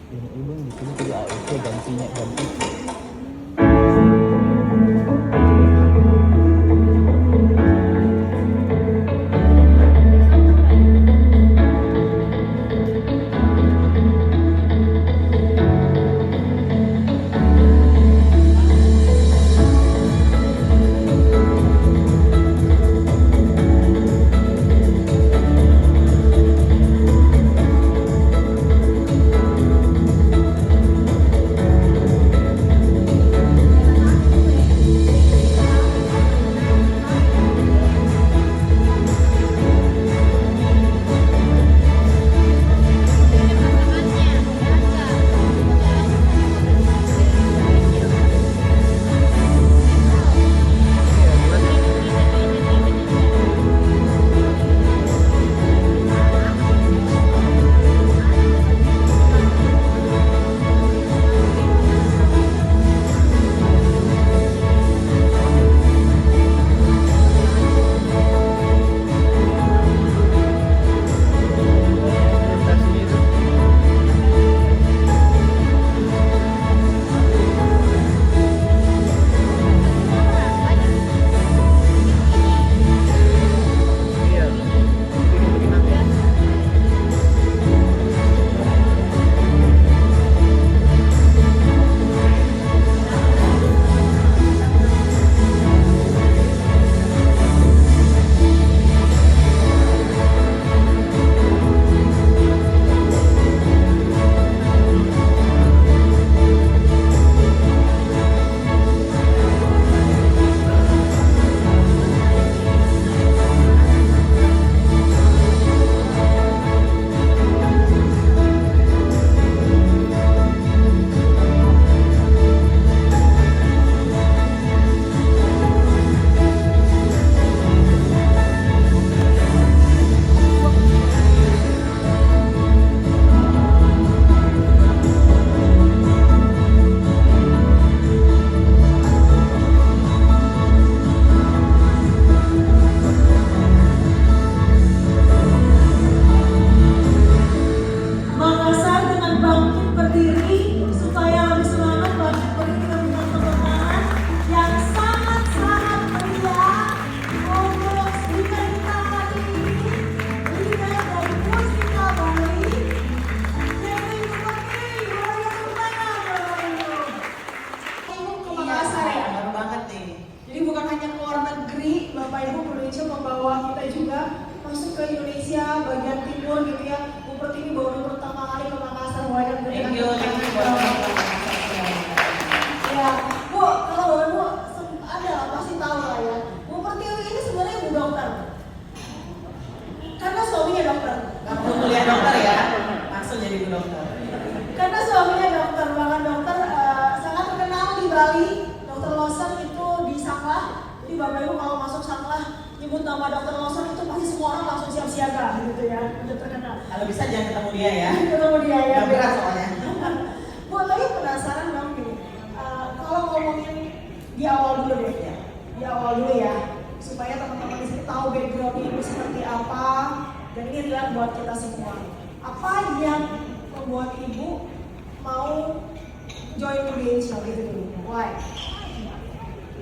Ini di sini juga itu gantinya ganti.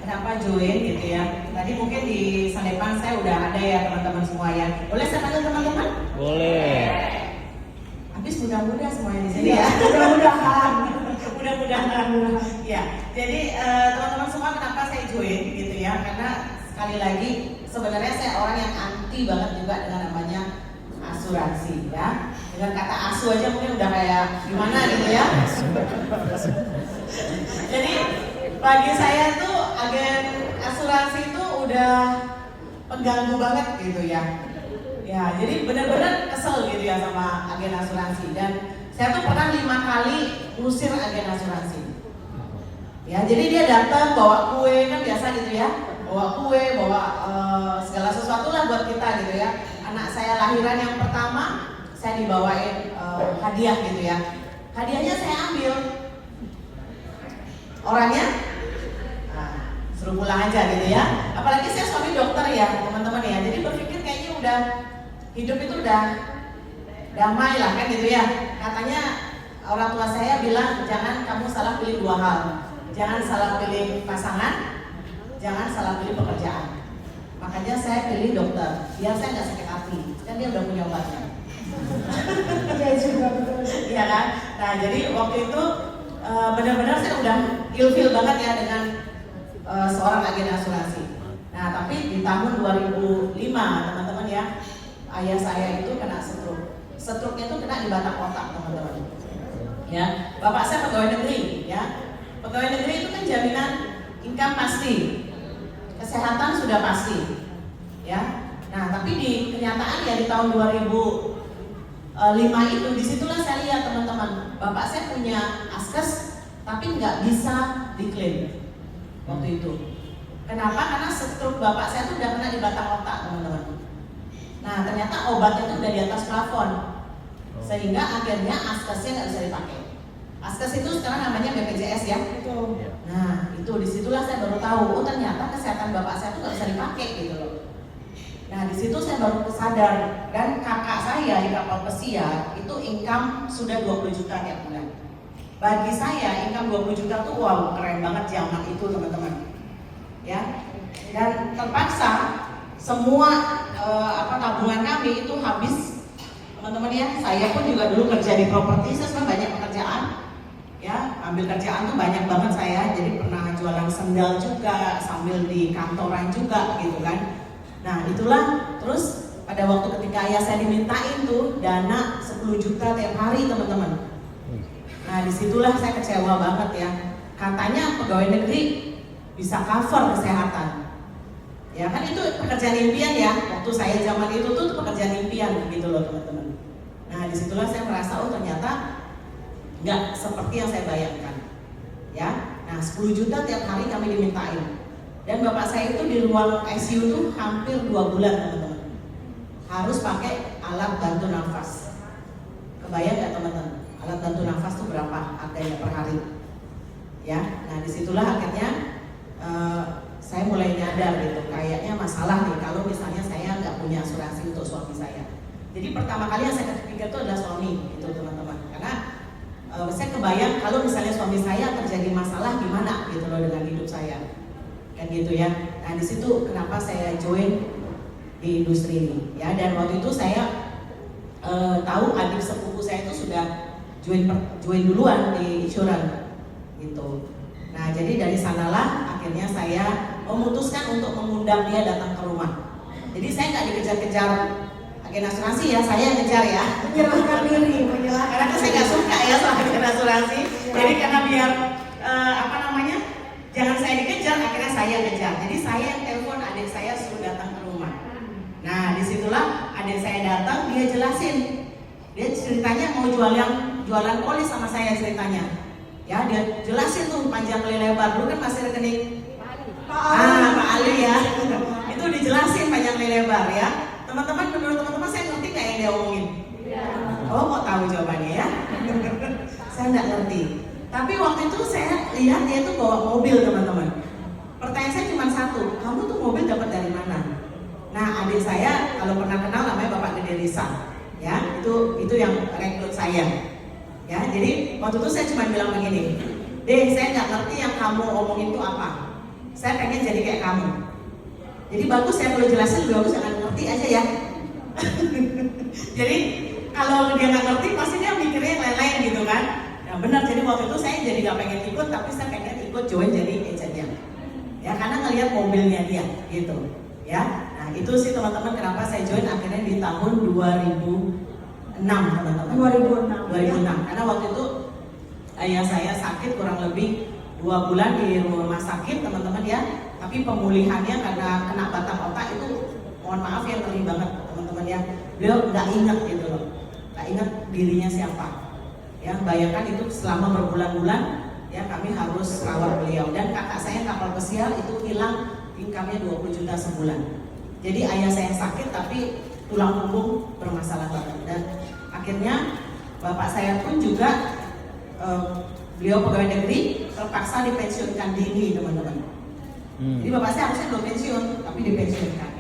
Kenapa join gitu ya? Tadi mungkin di Sandepan saya udah ada ya teman-teman semua ya. Boleh saya panggil teman-teman? Boleh. Habis mudah-mudahan semuanya di sini ya. Mudah-mudahan. Ya. Jadi teman-teman semua kenapa saya join gitu ya? Karena sekali lagi sebenarnya saya orang yang anti banget juga dengan namanya asuransi ya. Dengan kata asu aja mungkin udah kayak gimana gitu ya. Jadi bagi saya tuh agen asuransi itu udah pengganggu banget gitu ya. Ya, jadi benar-benar kesel gitu ya sama agen asuransi. Dan saya tuh pernah 5 kali ngusir agen asuransi. Ya, jadi dia datang bawa kue kan biasa gitu ya, bawa kue, bawa segala sesuatu lah buat kita gitu ya. Anak saya lahiran yang pertama, saya dibawain hadiah gitu ya. Hadiahnya saya ambil. Orangnya suruh pulang aja gitu ya. Apalagi saya suami dokter ya teman-teman ya. Jadi berpikir kayaknya udah hidup itu udah damai lah kan gitu ya. Katanya orang tua saya bilang jangan kamu salah pilih dua hal, jangan salah pilih pasangan, jangan salah pilih pekerjaan. Makanya saya pilih dokter, biar saya nggak sakit hati, kan dia udah punya obatnya. Iya juga betul. Iya kan? Nah jadi waktu itu benar-benar saya udah ilfil banget ya dengan seorang agen asuransi. Nah tapi di tahun 2005 teman-teman ya, ayah saya itu kena stroke. Stroke-nya itu kena di batang otak teman-teman. Ya, bapak saya pegawai negeri ya. Pegawai negeri itu kan jaminan income pasti, kesehatan sudah pasti. Ya. Nah tapi di kenyataan ya di tahun 2005 itu disitulah saya lihat teman-teman, bapak saya punya askes tapi nggak bisa diklaim waktu itu. Kenapa? Karena stroke bapak saya tuh udah kena di batang otak teman-teman. Nah ternyata obatnya itu udah di atas plafon, sehingga akhirnya askesnya nggak bisa dipakai. Askes itu sekarang namanya BPJS ya. Betul. Nah itu disitulah saya baru tahu, oh ternyata kesehatan bapak saya tuh nggak bisa dipakai gitu loh. Nah di situ saya baru sadar, dan kakak saya di kapal pesiar itu income sudah 20 juta tiap bulan. Bagi saya income 20 juta tuh wow keren banget zaman itu teman-teman. Ya, dan terpaksa semua tabungan kami itu habis teman-teman ya. Saya pun juga dulu kerja di properti, saya sebenarnya banyak pekerjaan. Ya, ambil kerjaan tuh banyak banget saya. Jadi pernah jualan sendal juga, sambil di kantoran juga gitu kan. Nah itulah, terus pada waktu ketika ayah saya dimintain tuh dana 10 juta tiap hari teman-teman. Nah disitulah saya kecewa banget ya. Katanya pegawai negeri bisa cover kesehatan. Ya kan itu pekerjaan impian ya. Waktu saya zaman itu tuh pekerjaan impian gitu loh teman-teman. Nah disitulah saya merasa oh ternyata nggak seperti yang saya bayangkan. Ya, nah 10 juta tiap hari kami dimintain. Dan bapak saya itu di ruang ICU tuh hampir 2 bulan teman-teman. Harus pakai alat bantu nafas. Kebayang nggak teman-teman? Alat bantu nafas tuh berapa harganya per hari? Ya, nah disitulah akhirnya saya mulai nyadar gitu. Kayaknya masalah nih kalau misalnya saya nggak punya asuransi untuk suami saya. Jadi pertama kali yang saya pikir itu adalah suami, gitu teman-teman. Karena saya kebayang kalau misalnya suami saya terjadi masalah gimana gitu loh dengan hidup saya. Kan gitu ya. Nah di situ kenapa saya join di industri ini ya. Dan waktu itu saya tahu adik sepupu saya itu sudah join duluan di insurans gitu. Nah jadi dari sanalah akhirnya saya memutuskan untuk mengundang dia datang ke rumah. Jadi saya nggak dikejar-kejar agen asuransi ya, saya yang ngejar ya. Menyerahkan diri, Karena saya nggak suka ya sama agen asuransi. Jadi karena biar jangan saya dikejar, akhirnya saya kejar. Jadi saya yang telepon adik saya suruh datang ke rumah. Nah disitulah adik saya datang, dia jelasin. Dia ceritanya mau jualan polis sama saya ceritanya. Ya dia jelasin tuh panjang lebar. Dulu kan masih rekening Pak Ali ya. Itu dijelasin panjang lebar ya. Teman-teman, menurut teman-teman saya ngerti nggak yang dia omongin? Oh mau tahu jawabannya ya? Saya nggak ngerti. Tapi waktu itu saya lihat dia tuh bawa mobil teman-teman. Pertanyaan saya cuma satu, kamu tuh mobil dapat dari mana? Nah adik saya kalau pernah kenal namanya Bapak Gede Risa, ya itu yang rekrut saya. Ya jadi waktu itu saya cuma bilang begini, Deh saya nggak ngerti yang kamu omongin itu apa. Saya pengen jadi kayak kamu. Jadi bagus saya perlu jelasin, bagus jangan ngerti aja ya. Jadi kalau dia nggak ngerti pasti dia mikirnya yang lain-lain gitu kan. Nah benar, jadi waktu itu saya jadi nggak pengen ikut, tapi saya pengen ikut join jadi agentnya. Ya karena ngelihat mobilnya dia gitu. Ya, nah itu sih teman-teman kenapa saya join akhirnya di tahun 2006 teman-teman. 2006. Karena waktu itu ayah saya sakit kurang lebih 2 bulan di rumah sakit teman-teman ya. Tapi pemulihannya karena kena batang otak itu mohon maaf ya ngeri banget teman-teman ya. Beliau nggak ingat gitu loh, nggak ingat dirinya siapa. Ya bayangkan itu selama berbulan-bulan ya kami harus rawat beliau. Dan kakak saya kapal pesiar itu hilang income-nya 20 juta sebulan. Jadi ayah saya sakit tapi tulang punggung bermasalah banget. Dan akhirnya bapak saya pun juga beliau pegawai negeri terpaksa dipensiunkan dini teman-teman. Jadi bapak saya harusnya belum pensiun tapi dipensiunkan.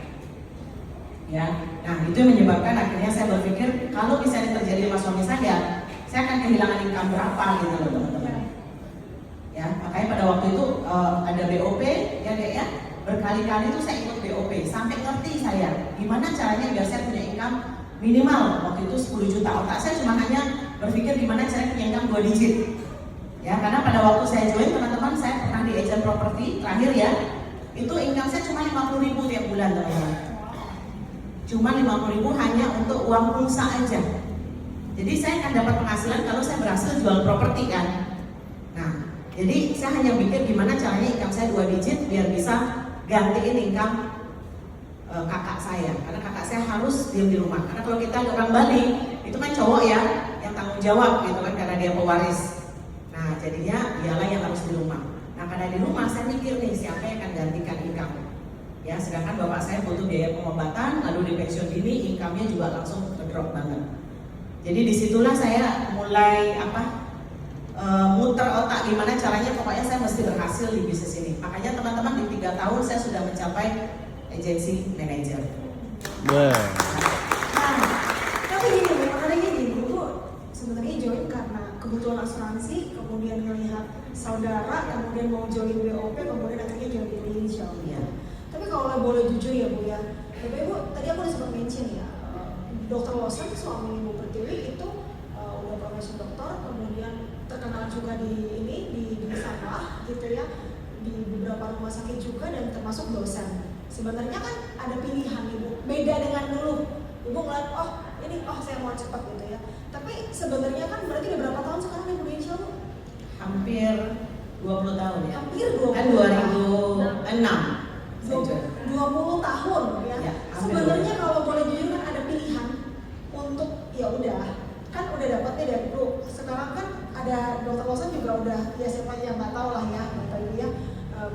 Ya, nah itu yang menyebabkan akhirnya saya berpikir kalau misalnya terjadi sama suami saya saya akan kehilangan income berapa gitu loh teman-teman. Ya, makanya pada waktu itu ada BOP ya Dek ya. Berkali-kali tuh saya ikut BOP sampai ngerti saya gimana caranya biar saya punya income minimal waktu itu 10 juta. Otak saya cuma hanya berpikir gimana caranya punya income 2 digit. Ya, karena pada waktu saya join teman-teman, saya pernah di agent properti terakhir ya. Itu income saya cuma 50.000 tiap bulan teman-teman. Cuma 50.000 hanya untuk uang pulsa aja. Jadi saya akan dapat penghasilan kalau saya berhasil jual properti kan. Nah, jadi saya hanya pikir gimana caranya income saya 2 digit biar bisa gantiin income kakak saya. Karena kakak saya harus diam di rumah. Karena kalau kita orang Bali, itu kan cowok ya yang tanggung jawab gitu kan karena dia pewaris. Nah, jadinya dialah yang harus di rumah. Nah, karena di rumah saya mikir nih siapa yang akan gantikan income. Ya, sedangkan bapak saya butuh biaya pengobatan, lalu di pensiun dini income-nya juga langsung ngedrop banget. Jadi disitulah saya mulai muter otak gimana caranya pokoknya saya mesti berhasil di bisnis ini. Makanya teman-teman di 3 tahun saya sudah mencapai agency manager. Nah, tapi gini, makanya gini, Bu sebenarnya join karena kebutuhan asuransi, kemudian melihat saudara, kemudian mau join BOP, kemudian akhirnya join Indonesia. Iya. Tapi kalau boleh jujur ya Bu ya, Ibu tadi aku udah sempat mention ya, Dr. Lawson suami Ibu Pertiwi itu udah profesor dokter, kemudian terkenal juga di sana gitu ya, di beberapa rumah sakit juga dan termasuk dosen. Sebenarnya kan ada pilihan Ibu, beda dengan dulu. Ibu ngeliat, saya mau cepat gitu ya. Tapi sebenarnya kan berarti udah berapa tahun sekarang di Indonesia Bu? Hampir 20 tahun ya. Hampir 20 kan 2006. 20 tahun ya. Sebenarnya kalau boleh jujur kan ada pilihan untuk ya udah kan udah dapat nih dari dulu. Sekarang kan ada Dr. Lawson juga udah ya siapa yang nggak tahu lah ya Bapak Ibu ya,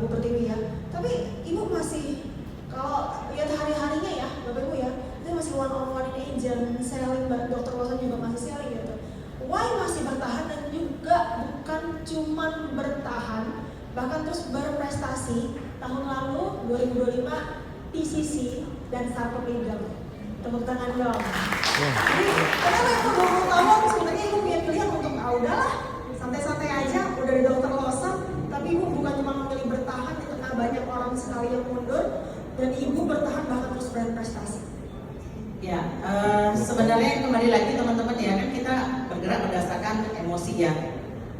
Bu Pertiwi ya. Tapi Ibu masih kalau lihat hari-harinya ya Bapak Ibu ya, itu masih one on one agent selling, Dr. Lawson juga masih selling gitu. Why masih bertahan dan juga bukan cuman bertahan, bahkan terus berprestasi. Tahun lalu 2025 PCC dan Startup Legal. Tepuk tangan dong. Jadi kenapa itu 20 tahun sebenarnya Ibu punya pilihan untuk udahlah santai-santai aja, udah di Dr. Lawson, tapi Ibu bukan cuma memilih bertahan di tengah banyak orang sekali yang mundur, dan Ibu bertahan bahkan terus berprestasi. Ya, sebenarnya kembali lagi teman-teman ya, kan kita bergerak berdasarkan emosi ya.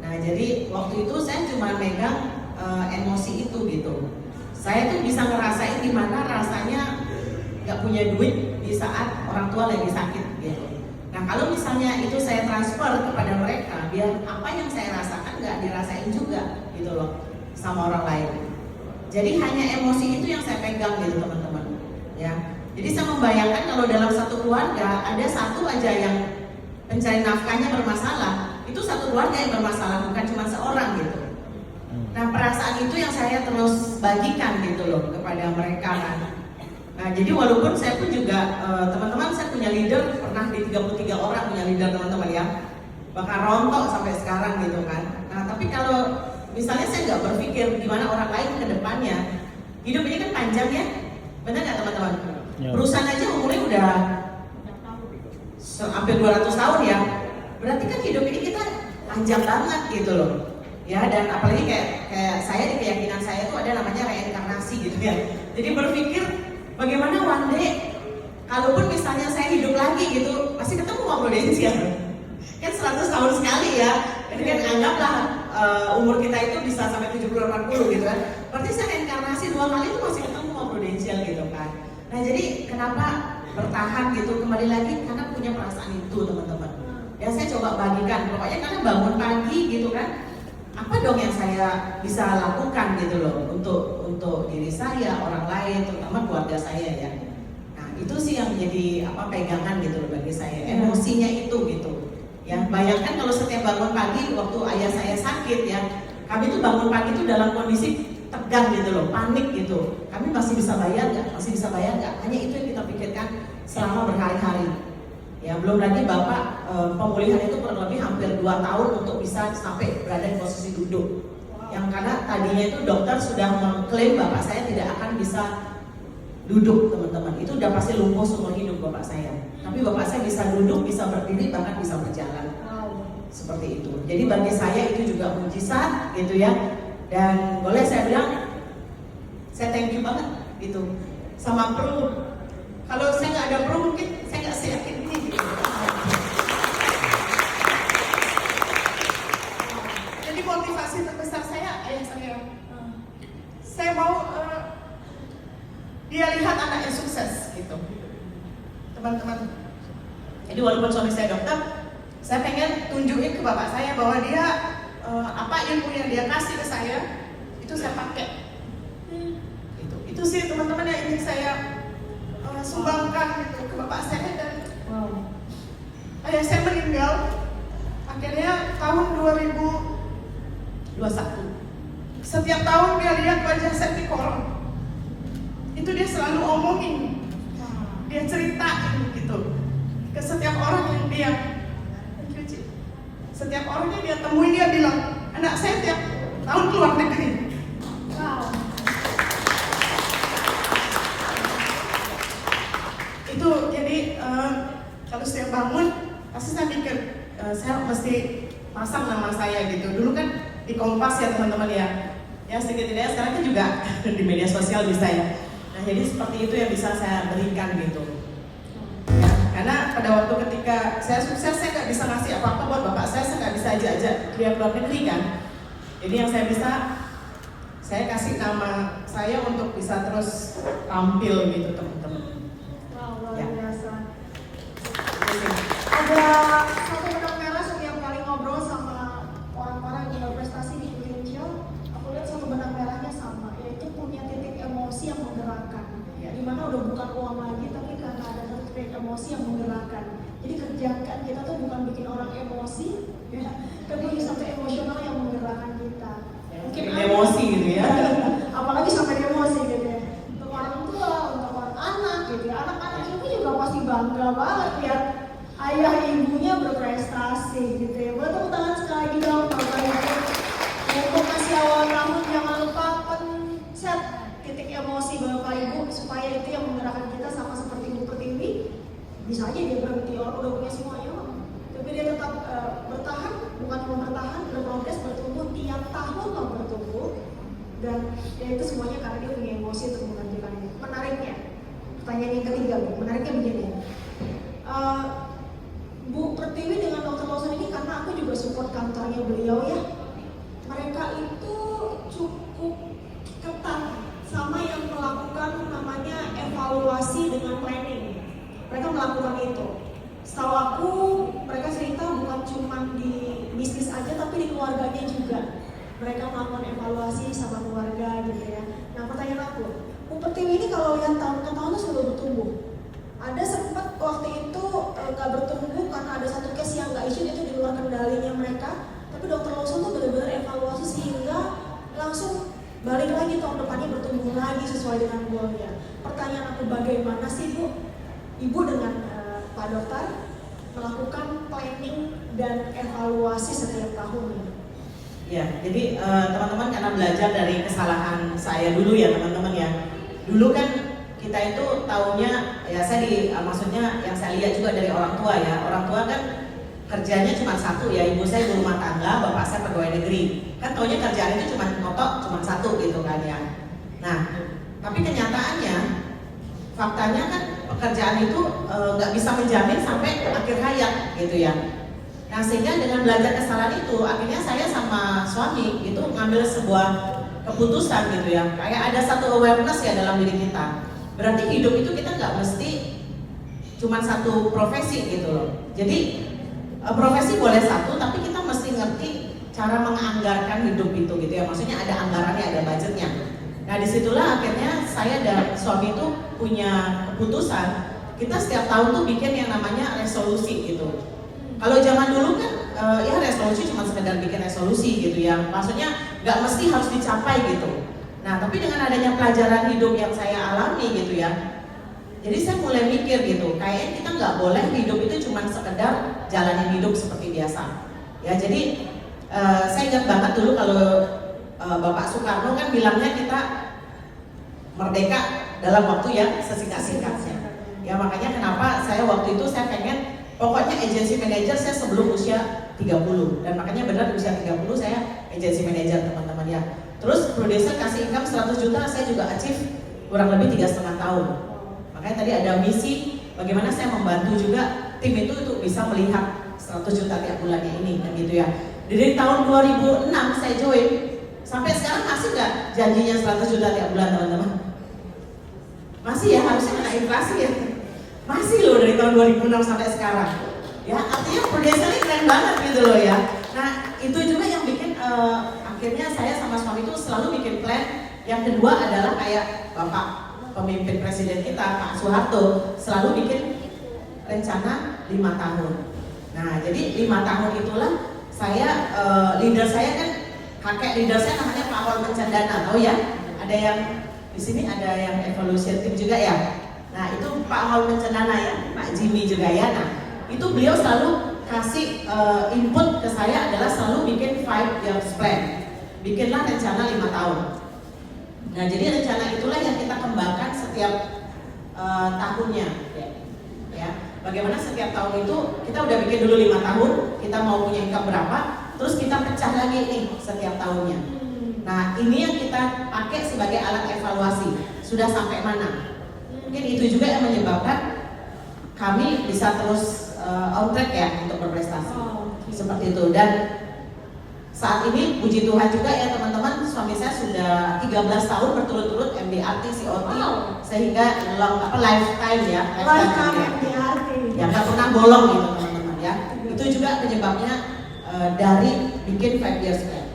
Nah, jadi waktu itu saya cuma megang emosi itu gitu. Saya tuh bisa ngerasain gimana rasanya nggak punya duit di saat orang tua lagi sakit gitu. Nah, kalau misalnya itu saya transfer kepada mereka, biar apa yang saya rasakan nggak dirasain juga gitu loh sama orang lain. Jadi hanya emosi itu yang saya pegang gitu teman-teman. Ya, jadi saya membayangkan kalau dalam satu keluarga ada satu aja yang pencari nafkahnya bermasalah, itu satu keluarga yang bermasalah, bukan cuma seorang gitu. Nah, perasaan itu yang saya terus bagikan gitu loh kepada mereka kan. Nah, jadi walaupun saya pun juga teman-teman saya punya leader, pernah di 33 orang punya leader teman-teman ya, bahkan rontok sampai sekarang gitu kan. Nah, tapi kalau misalnya saya nggak berpikir gimana orang lain ke depannya, hidup ini kan panjang ya, benar nggak teman-teman? Ya. Perusahaan aja umurnya udah hampir 200 tahun ya, berarti kan hidup ini kita panjang banget gitu loh. Ya, dan apalagi kayak saya di keyakinan saya itu ada namanya reinkarnasi gitu ya. Jadi berpikir bagaimana one day kalaupun misalnya saya hidup lagi gitu, pasti ketemu sama Prudensial. Kan 100 tahun sekali ya. Jadi kan anggaplah umur kita itu bisa sampai 70-80 gitu kan. Berarti saya reinkarnasi 2 kali itu masih ketemu sama Prudensial gitu kan. Nah, jadi kenapa bertahan gitu, kembali lagi karena punya perasaan itu teman-teman. Ya, saya coba bagikan, pokoknya karena bangun pagi gitu kan, apa dong yang saya bisa lakukan gitu loh untuk diri saya, orang lain, terutama keluarga saya ya. Nah, itu sih yang menjadi pegangan gitu loh bagi saya, emosinya itu gitu. Ya, bayangkan kalau setiap bangun pagi waktu ayah saya sakit ya, kami tuh bangun pagi tuh dalam kondisi tegang gitu loh, panik gitu. Kami masih bisa bayar nggak? Masih bisa bayar nggak? Hanya itu yang kita pikirkan selama berhari-hari. Ya, belum lagi Bapak pemulihan itu kurang lebih hampir 2 tahun untuk bisa sampai berada di posisi duduk. Yang karena tadinya itu dokter sudah mengklaim Bapak saya tidak akan bisa duduk teman-teman. Itu udah pasti lumpuh seumur hidup Bapak saya. Tapi Bapak saya bisa duduk, bisa berdiri, bahkan bisa berjalan. seperti itu. Jadi bagi saya itu juga mujizat gitu ya. Dan boleh saya bilang, saya thank you banget gitu sama Pro. Kalau saya nggak ada Pro mungkin saya nggak seyakin ini gitu. Jadi motivasi terbesar saya ayah saya. Saya mau dia lihat anaknya sukses gitu, teman-teman. Jadi walaupun suami saya dokter, saya pengen tunjukin ke bapak saya bahwa dia apa ilmu yang dia kasih ke saya itu saya pakai. Itu sih teman-teman yang ingin saya sumbangkan gitu ke bapak saya. Dan ayah saya meninggal akhirnya tahun 2021. Setiap tahun dia lihat wajah saya di koran, itu dia selalu omongin, dia ceritain gitu ke setiap orang yang dia, setiap orang yang dia temuin, dia bilang, anak saya tiap tahun keluar negeri. Wow. Itu jadi kalau setiap bangun pasti saya mikir saya mesti pasang nama saya gitu. Dulu kan di Kompas ya teman-teman ya. Ya sedikit tidak sekarang kan juga di media sosial bisa ya. Nah jadi seperti itu yang bisa saya berikan gitu. Ya, karena pada waktu ketika saya sukses saya nggak bisa ngasih apa-apa buat bapak saya nggak bisa aja dia keluar negeri kan. Jadi yang saya bisa, saya kasih nama saya untuk bisa terus tampil gitu teman-teman. Wow, luar Ya. biasa. Ada satu benang merah setiap kali ngobrol sama orang-orang yang berprestasi di Indonesia. Aku lihat satu benang merahnya sama, yaitu punya titik emosi yang menggerakkan. Ya. Dimana udah bukan uang lagi, tapi karena ada satu titik emosi yang menggerakkan. Jadi kerjaan kita tuh bukan bikin orang emosi, ya, tapi punya satu emosional yang menggerakkan kita. Mungkin emosi gitu ya. Apalagi sampai emosi gitu ya. Untuk orang tua, untuk orang anak gitu ya. Anak-anak ini juga pasti bangga banget lihat ayah ibunya berprestasi gitu ya. Boleh tepuk tangan sekali lagi dong Bapak Ibu. Untuk kasih awal tahun jangan lupa pencet titik emosi Bapak Ibu supaya itu yang menggerakkan kita sama seperti Bu Pertiwi. Bisa aja dia berhenti, orang udah punya semuanya tapi dia tetap bertahan, bukan cuma bertahan, berprogres, bertumbuh tiap tahun loh bertumbuh. Dan ya itu semuanya karena dia punya emosi untuk mengerjakan ini. Menariknya, pertanyaan yang ketiga, menariknya begini. Bu Pertiwi dengan Dr. Lawson ini karena aku juga support kantornya beliau ya. Mereka itu cukup ketat sama yang melakukan namanya evaluasi dengan planning. Mereka melakukan itu. Setahu aku, mereka cerita bukan cuma di bisnis aja tapi di keluarganya juga. Mereka melakukan evaluasi sama keluarga gitu ya. Nah pertanyaan aku, Bu Pertiwi ini kalau lihat tahun ke tahun itu selalu bertumbuh. Ada sempat waktu itu gak bertumbuh karena ada satu case yang gak issue, itu di luar kendalinya mereka. Tapi Dr. Lawson tuh benar-benar evaluasi sehingga langsung balik lagi tahun depannya bertumbuh lagi sesuai dengan goalnya. Pertanyaan aku, bagaimana sih Bu, Ibu dengan Pak Dokter melakukan planning dan evaluasi setiap tahunnya? Ya, jadi teman-teman karena belajar dari kesalahan saya dulu ya teman-teman ya. Dulu kan kita itu taunya ya maksudnya yang saya lihat juga dari orang tua ya. Orang tua kan kerjanya cuma satu ya, ibu saya ibu rumah tangga, bapak saya pegawai negeri. Kan taunya kerjaan itu cuma ngotot cuma satu gitu kan ya. Nah, tapi kenyataannya faktanya kan pekerjaan itu nggak bisa menjamin sampai akhir hayat gitu ya. Nah sehingga dengan belajar kesalahan itu akhirnya saya sama suami itu ngambil sebuah keputusan gitu ya. Kayak ada satu awareness ya dalam diri kita. Berarti hidup itu kita nggak mesti cuma satu profesi gitu loh. Jadi profesi boleh satu tapi kita mesti ngerti cara menganggarkan hidup itu gitu ya. Maksudnya ada anggarannya, ada budgetnya. Nah disitulah akhirnya saya dan suami itu punya keputusan kita setiap tahun tuh bikin yang namanya resolusi gitu. Kalau zaman dulu kan ya resolusi cuma sekedar bikin resolusi gitu ya, maksudnya nggak mesti harus dicapai gitu. Nah tapi dengan adanya pelajaran hidup yang saya alami gitu ya, jadi saya mulai mikir gitu, kayaknya kita nggak boleh hidup itu cuma sekedar jalanin hidup seperti biasa. Ya jadi saya ingat banget dulu kalau Bapak Soekarno kan bilangnya kita merdeka dalam waktu yang sesingkat-singkatnya. Ya makanya kenapa saya waktu itu saya pengen pokoknya agency manager saya sebelum usia 30. Dan makanya benar di usia 30 saya agency manager teman-teman ya. Terus producer kasih income 100 juta, saya juga achieve kurang lebih 3,5 tahun. Makanya tadi ada misi bagaimana saya membantu juga tim itu untuk bisa melihat 100 juta tiap bulannya ini dan gitu ya. Dari tahun 2006 saya join, sampai sekarang masih nggak janjinya 100 juta tiap bulan teman-teman? Masih ya, harusnya kena inflasi ya. Masih loh dari tahun 2006 sampai sekarang. Ya, artinya produsernya keren banget gitu loh ya. Nah, itu juga yang bikin akhirnya saya sama suami itu selalu bikin plan. Yang kedua adalah kayak Bapak pemimpin presiden kita, Pak Soeharto, selalu bikin rencana 5 tahun. Nah, jadi 5 tahun itulah saya, leader saya kan, kakek leader saya namanya Pak Awal Mencandana, tahu ya? Ada yang di sini ada yang evolution team juga ya. Nah, itu Pak Awal Mencandana ya, Pak Jimmy juga ya. Nah, itu beliau selalu kasih input ke saya adalah selalu bikin 5 years plan. Bikinlah rencana 5 tahun. Nah, jadi rencana itulah yang kita kembangkan setiap tahunnya. Ya, bagaimana setiap tahun itu kita udah bikin dulu 5 tahun, kita mau punya income berapa, terus kita pecah lagi nih setiap tahunnya. Nah, ini yang kita pakai sebagai alat evaluasi. Sudah sampai mana? Mungkin itu juga yang menyebabkan kami bisa terus on track ya untuk berprestasi. Seperti itu. Dan saat ini puji Tuhan juga ya teman-teman, suami saya sudah 13 tahun berturut-turut MDRT COT, sehingga lifetime ya, MDRT. Ya nggak pernah bolong gitu teman-teman ya. Itu juga penyebabnya dari bikin 5 years plan.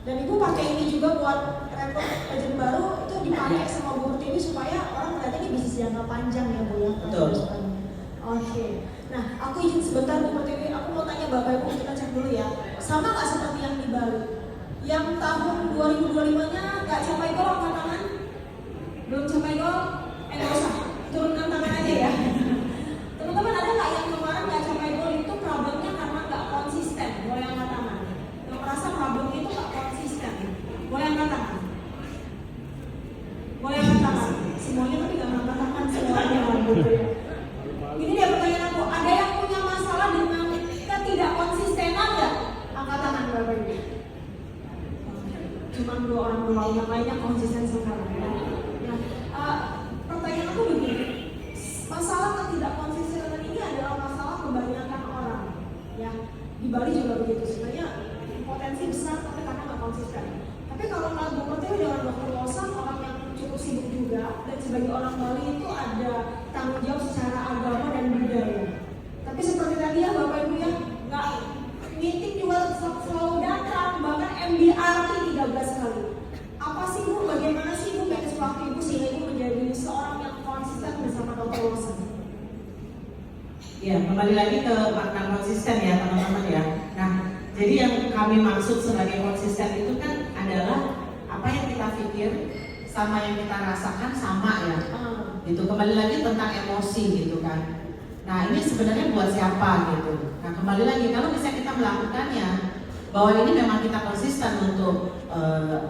Dan ibu pakai ini juga buat rekor agent baru, itu dipakai sama Bu Pertiwi supaya orang ternyata ini bisnis jangka panjang ya Bu ya. Betul. Oke. Nah, aku izin sebentar Bu Pertiwi, aku mau tanya Bapak Ibu, kita cek dulu ya. Sama nggak seperti yang di Bali? Yang tahun 2025-nya nggak capai gol, angkat tangan? Belum capai gol? Nggak usah, turunkan tangan aja ya. Teman-teman, ada nggak yang kemarin nggak capai gol itu problemnya karena nggak konsisten? Boleh angkat tangan. Yang merasa problemnya itu nggak konsisten, boleh angkat tangan. Boleh angkat tangan. Semuanya tapi nggak angkat tangan semuanya gitu ya. Ini dia pertanyaan aku, ada yang punya masalah dengan ketidakkonsistenan nggak? Angkat tangan Bapak Ibu. Cuma 2 orang doang, yang lainnya konsisten semua. Nah, pertanyaan aku begini, masalah ketidakkonsistenan ini adalah masalah kebanyakan orang, ya. Di Bali juga begitu, sebenarnya potensi besar tapi karena nggak konsisten. Tapi kalau nggak Bu Pertiwi dengan Dr. Lawson, orang yang cukup sibuk juga, dan sebagai orang Bali itu ada tanggung jawab secara agama dan budaya. Tapi seperti tadi ya Bapak Ibu ya, nggak meeting juga selalu datang, bahkan MDRT 13 kali. Apa sih Bu, bagaimana sih Bu manage waktu Ibu sehingga Ibu menjadi seorang yang konsisten bersama Dr. Lawson? Ya, kembali lagi ke makna konsisten ya teman-teman ya. Nah, jadi yang kami maksud sebagai konsisten itu kan adalah apa yang kita pikir sama yang kita rasakan sama ya. Gitu, kembali lagi tentang emosi gitu kan. Nah, ini sebenarnya buat siapa gitu. Nah, kembali lagi kalau bisa kita melakukannya, bahwa ini memang kita konsisten untuk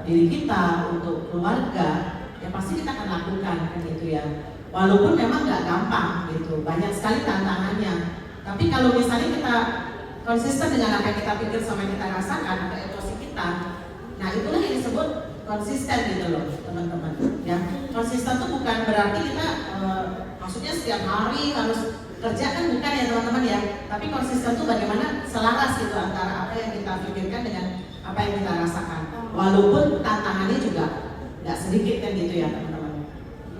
diri kita, untuk keluarga, ya pasti kita akan lakukan kan gitu ya. Walaupun memang nggak gampang gitu, banyak sekali tantangannya. Tapi kalau misalnya kita konsisten dengan apa yang kita pikir sama yang kita rasakan, atau emosi kita, nah itulah yang disebut konsisten gitu loh teman-teman. Ya, konsisten itu bukan berarti kita maksudnya setiap hari harus kerja, kan bukan ya teman-teman ya. Tapi konsisten itu bagaimana selaras gitu antara apa yang kita pikirkan dengan apa yang kita rasakan. Walaupun tantangannya juga nggak sedikit kan gitu ya teman-teman.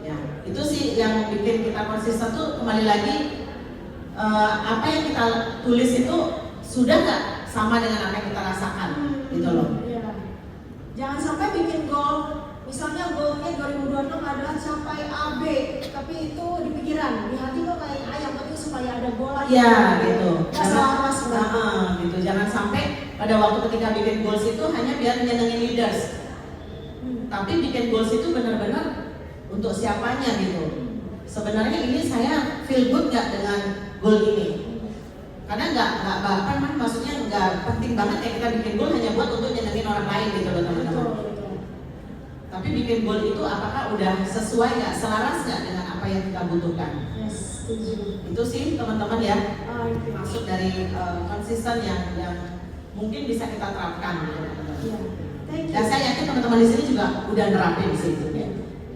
Ya, itu sih yang bikin kita konsisten tuh kembali lagi apa yang kita tulis itu sudah nggak sama dengan apa yang kita rasakan gitu loh. Ya. Jangan sampai bikin goal, misalnya goalnya 2026 adalah capai AB, tapi itu di pikiran, di hati kok kayak ayam, tapi supaya ada goal aja. Iya gitu. Gitu. Jangan sampai pada waktu ketika bikin goals itu hanya biar nyenengin leaders. Tapi bikin goals itu benar-benar untuk siapanya gitu. Sebenarnya ini saya feel good nggak dengan goal ini? Karena nggak maksudnya nggak penting banget ya kita bikin goal hanya buat untuk nyenengin orang lain gitu loh teman-teman. Tapi bikin goal itu apakah udah sesuai nggak, selaras nggak dengan apa yang kita butuhkan? Yes. Setuju. Itu sih teman-teman ya, Oh, itu. masuk dari konsisten yang mungkin bisa kita terapkan gitu teman-teman. Iya. Thank you. Dan saya yakin teman-teman di sini juga udah nerapin di situ ya.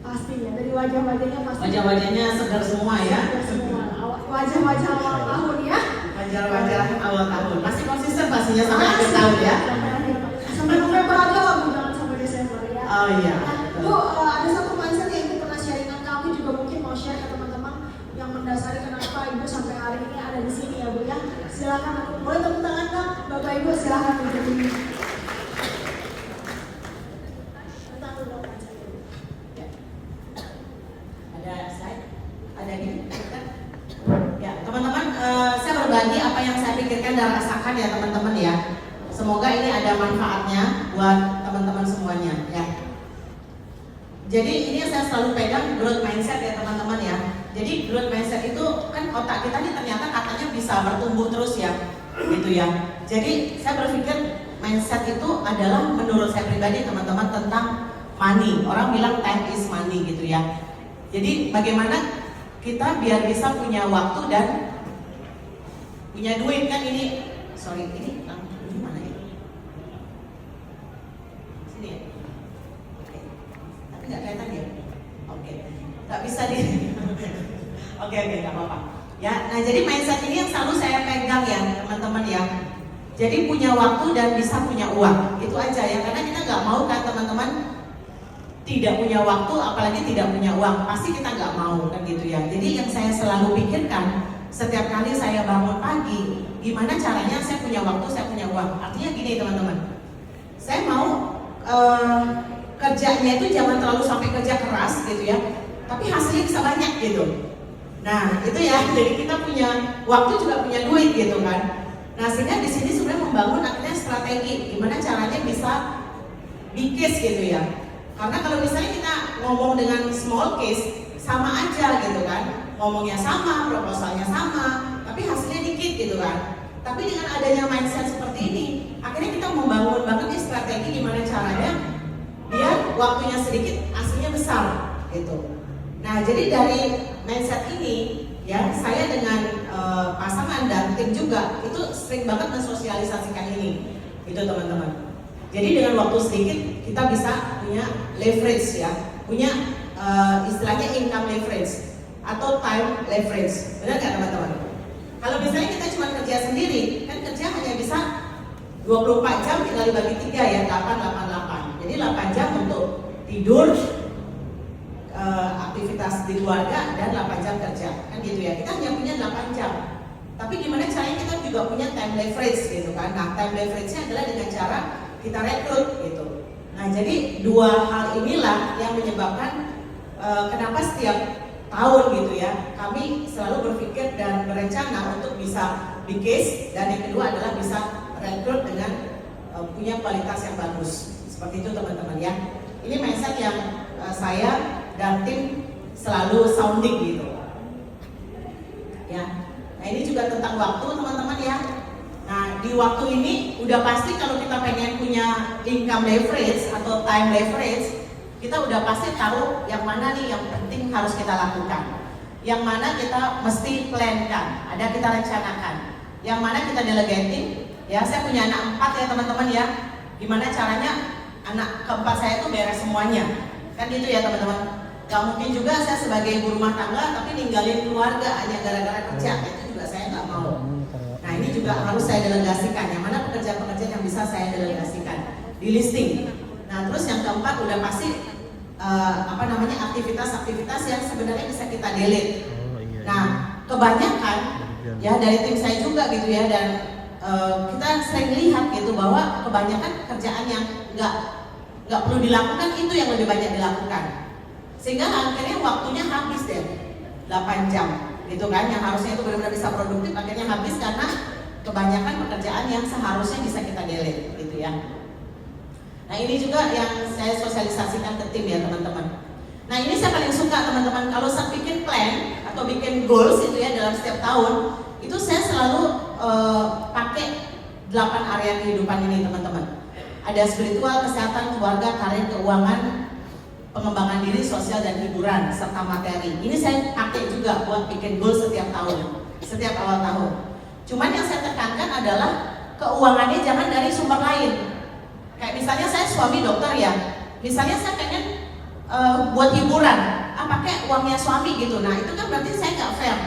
Pastinya dari wajah-wajahnya pasti. Wajah-wajahnya segar semua ya. Segar semua. Wajah-wajah awal tahun ya. Wajah-wajah awal tahun masih konsisten pastinya sampai akhir tahun ya. Sampai akhir tahun. Sampai November aja lah, Bu, jangan sampai Desember ya. Oh iya. Nah, Bu, ada satu mindset yang Ibu pernah sharingan ke aku juga mungkin mau share ke teman-teman yang mendasari kenapa Ibu sampai hari ini ada di sini ya Bu ya. Silakan aku boleh tepuk tangan dong, Bapak Ibu silakan untuk ini. Tentang dulu mindset Ibu. Ya. Ada slide? Ada gini? Kan? Ya, teman-teman, saya berbagi apa yang saya pikirkan dan rasakan ya teman-teman ya. Semoga ini ada manfaatnya buat teman-teman semuanya ya. Jadi ini saya selalu pegang growth mindset ya teman-teman ya. Jadi growth mindset itu kan otak kita ini ternyata katanya bisa bertumbuh terus ya, gitu ya. Jadi saya berpikir mindset itu adalah menurut saya pribadi teman-teman tentang money. Orang bilang time is money gitu ya. Jadi bagaimana kita biar bisa punya waktu dan punya duit kan ini. Sorry ini mana ya? Sini ya. Oke. Tapi nggak kelihatan ya. Oke. Nggak bisa di. Oke, nggak apa-apa. Ya, nah jadi mindset ini yang selalu saya pegang ya teman-teman ya. Jadi punya waktu dan bisa punya uang, itu aja ya. Karena kita nggak mau kan teman-teman tidak punya waktu, apalagi tidak punya uang, pasti kita nggak mau kan gitu ya. Jadi yang saya selalu pikirkan setiap kali saya bangun pagi, gimana caranya saya punya waktu, saya punya uang. Artinya gini teman-teman, saya mau kerjanya itu jangan terlalu sampai kerja keras gitu ya, tapi hasilnya bisa banyak gitu. Nah itu ya, jadi kita punya waktu juga punya duit gitu kan. Nah sehingga di sini sebenarnya membangun akhirnya strategi gimana caranya bisa big case gitu ya. Karena kalau misalnya kita ngomong dengan small case sama aja gitu kan, ngomongnya sama, proposalnya sama, tapi hasilnya dikit gitu kan. Tapi dengan adanya mindset seperti ini, akhirnya kita membangun banget nih strategi gimana caranya biar waktunya sedikit, hasilnya besar gitu. Nah jadi dari mindset ini ya saya dengan pasangan dan tim juga itu sering banget mensosialisasikan ini itu teman-teman. Jadi dengan waktu sedikit kita bisa punya leverage ya, punya istilahnya income leverage atau time leverage, benar nggak teman-teman? Kalau misalnya kita cuma kerja sendiri, kan kerja hanya bisa 24 jam tinggal dibagi 3 ya, 8. Jadi 8 jam untuk tidur, aktivitas di keluarga dan 8 jam kerja kan gitu ya. Kita hanya punya 8 jam, tapi gimana caranya kita juga punya time leverage gitu kan. Nah time leverage-nya adalah dengan cara kita rekrut gitu. Nah jadi dua hal inilah yang menyebabkan kenapa setiap tahun gitu ya kami selalu berpikir dan berencana untuk bisa big case, dan yang kedua adalah bisa rekrut dengan punya kualitas yang bagus seperti itu teman-teman ya. Ini mindset yang saya dan tim selalu sounding gitu ya. Nah ini juga tentang waktu teman-teman ya. Nah di waktu ini udah pasti kalau kita pengen punya income leverage atau time leverage, kita udah pasti tahu yang mana nih yang penting harus kita lakukan, yang mana kita mesti plankan, ada kita rencanakan, yang mana kita delegating ya. Saya punya anak 4 ya teman-teman ya, gimana caranya anak keempat saya itu beres semuanya kan gitu ya teman-teman. Gak mungkin juga saya sebagai ibu rumah tangga tapi ninggalin keluarga hanya gara-gara kerja, itu juga saya nggak mau. Nah ini juga harus saya delegasikan, yang mana pekerjaan-pekerjaan yang bisa saya delegasikan di listing. Nah terus yang keempat udah pasti aktivitas-aktivitas yang sebenarnya bisa kita delete. Nah kebanyakan ya dari tim saya juga gitu ya, dan kita sering lihat gitu bahwa kebanyakan kerjaan yang nggak perlu dilakukan itu yang lebih banyak dilakukan, sehingga akhirnya waktunya habis deh 8 jam gitu kan, yang harusnya itu benar-benar bisa produktif akhirnya habis karena kebanyakan pekerjaan yang seharusnya bisa kita delete gitu ya. Nah ini juga yang saya sosialisasikan ke tim ya teman-teman. Nah ini saya paling suka teman-teman, kalau saya bikin plan atau bikin goals itu ya dalam setiap tahun, itu saya selalu pakai 8 area kehidupan ini teman-teman. Ada spiritual, kesehatan, keluarga, karir, keuangan, pengembangan diri, sosial dan hiburan serta materi. Ini saya pakai juga buat bikin goal setiap tahun, setiap awal tahun. Cuman yang saya tekankan adalah keuangannya jangan dari sumber lain. Kayak misalnya saya suami dokter ya, misalnya saya pengen buat hiburan, pakai uangnya suami gitu. Nah itu kan berarti saya nggak fair.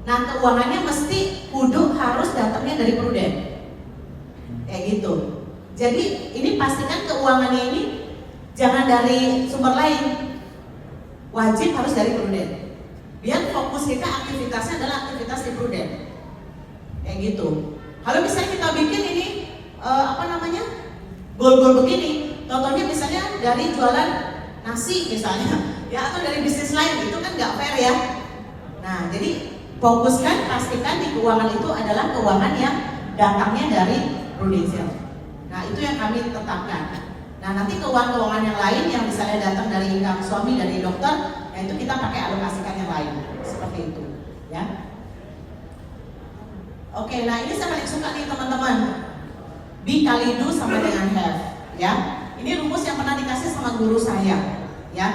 Nah keuangannya mesti kudu harus datangnya dari pruden, kayak gitu. Jadi ini pastikan keuangannya ini jangan dari sumber lain, wajib harus dari pruden. Biar fokus kita aktivitasnya adalah aktivitas di pruden, kayak gitu. Kalau misalnya kita bikin ini goal-goal begini, contohnya misalnya dari jualan nasi misalnya, ya atau dari bisnis lain, itu kan nggak fair ya. Nah jadi fokuskan, pastikan di keuangan itu adalah keuangan yang datangnya dari prudensial. Nah itu yang kami tetapkan. Nah nanti keuangan yang lain yang misalnya datang dari income suami, dari dokter, nah itu kita pakai alokasikan yang lain, seperti itu ya. Oke, nah ini saya paling suka nih teman-teman, be kali do sama dengan have ya. Ini rumus yang pernah dikasih sama guru saya ya.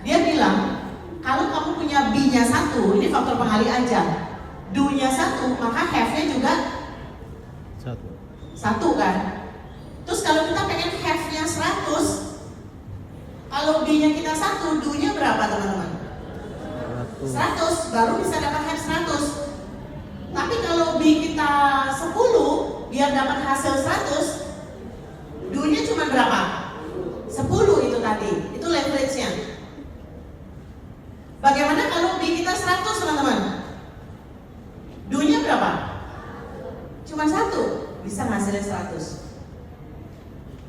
Dia bilang kalau kamu punya B-nya 1, ini faktor pengali aja, do-nya 1, maka have-nya juga 1 kan. Terus kalau kita pengen have-nya 100, kalau B-nya kita 1, do-nya berapa teman-teman? 100, baru bisa dapat have 100. Tapi kalau B kita 10, biar dapat hasil 100, do-nya cuma berapa? 10 itu tadi, itu leverage-nya. Bagaimana kalau B kita 100 teman-teman? Do-nya berapa? Cuma 1, bisa ngasilin 100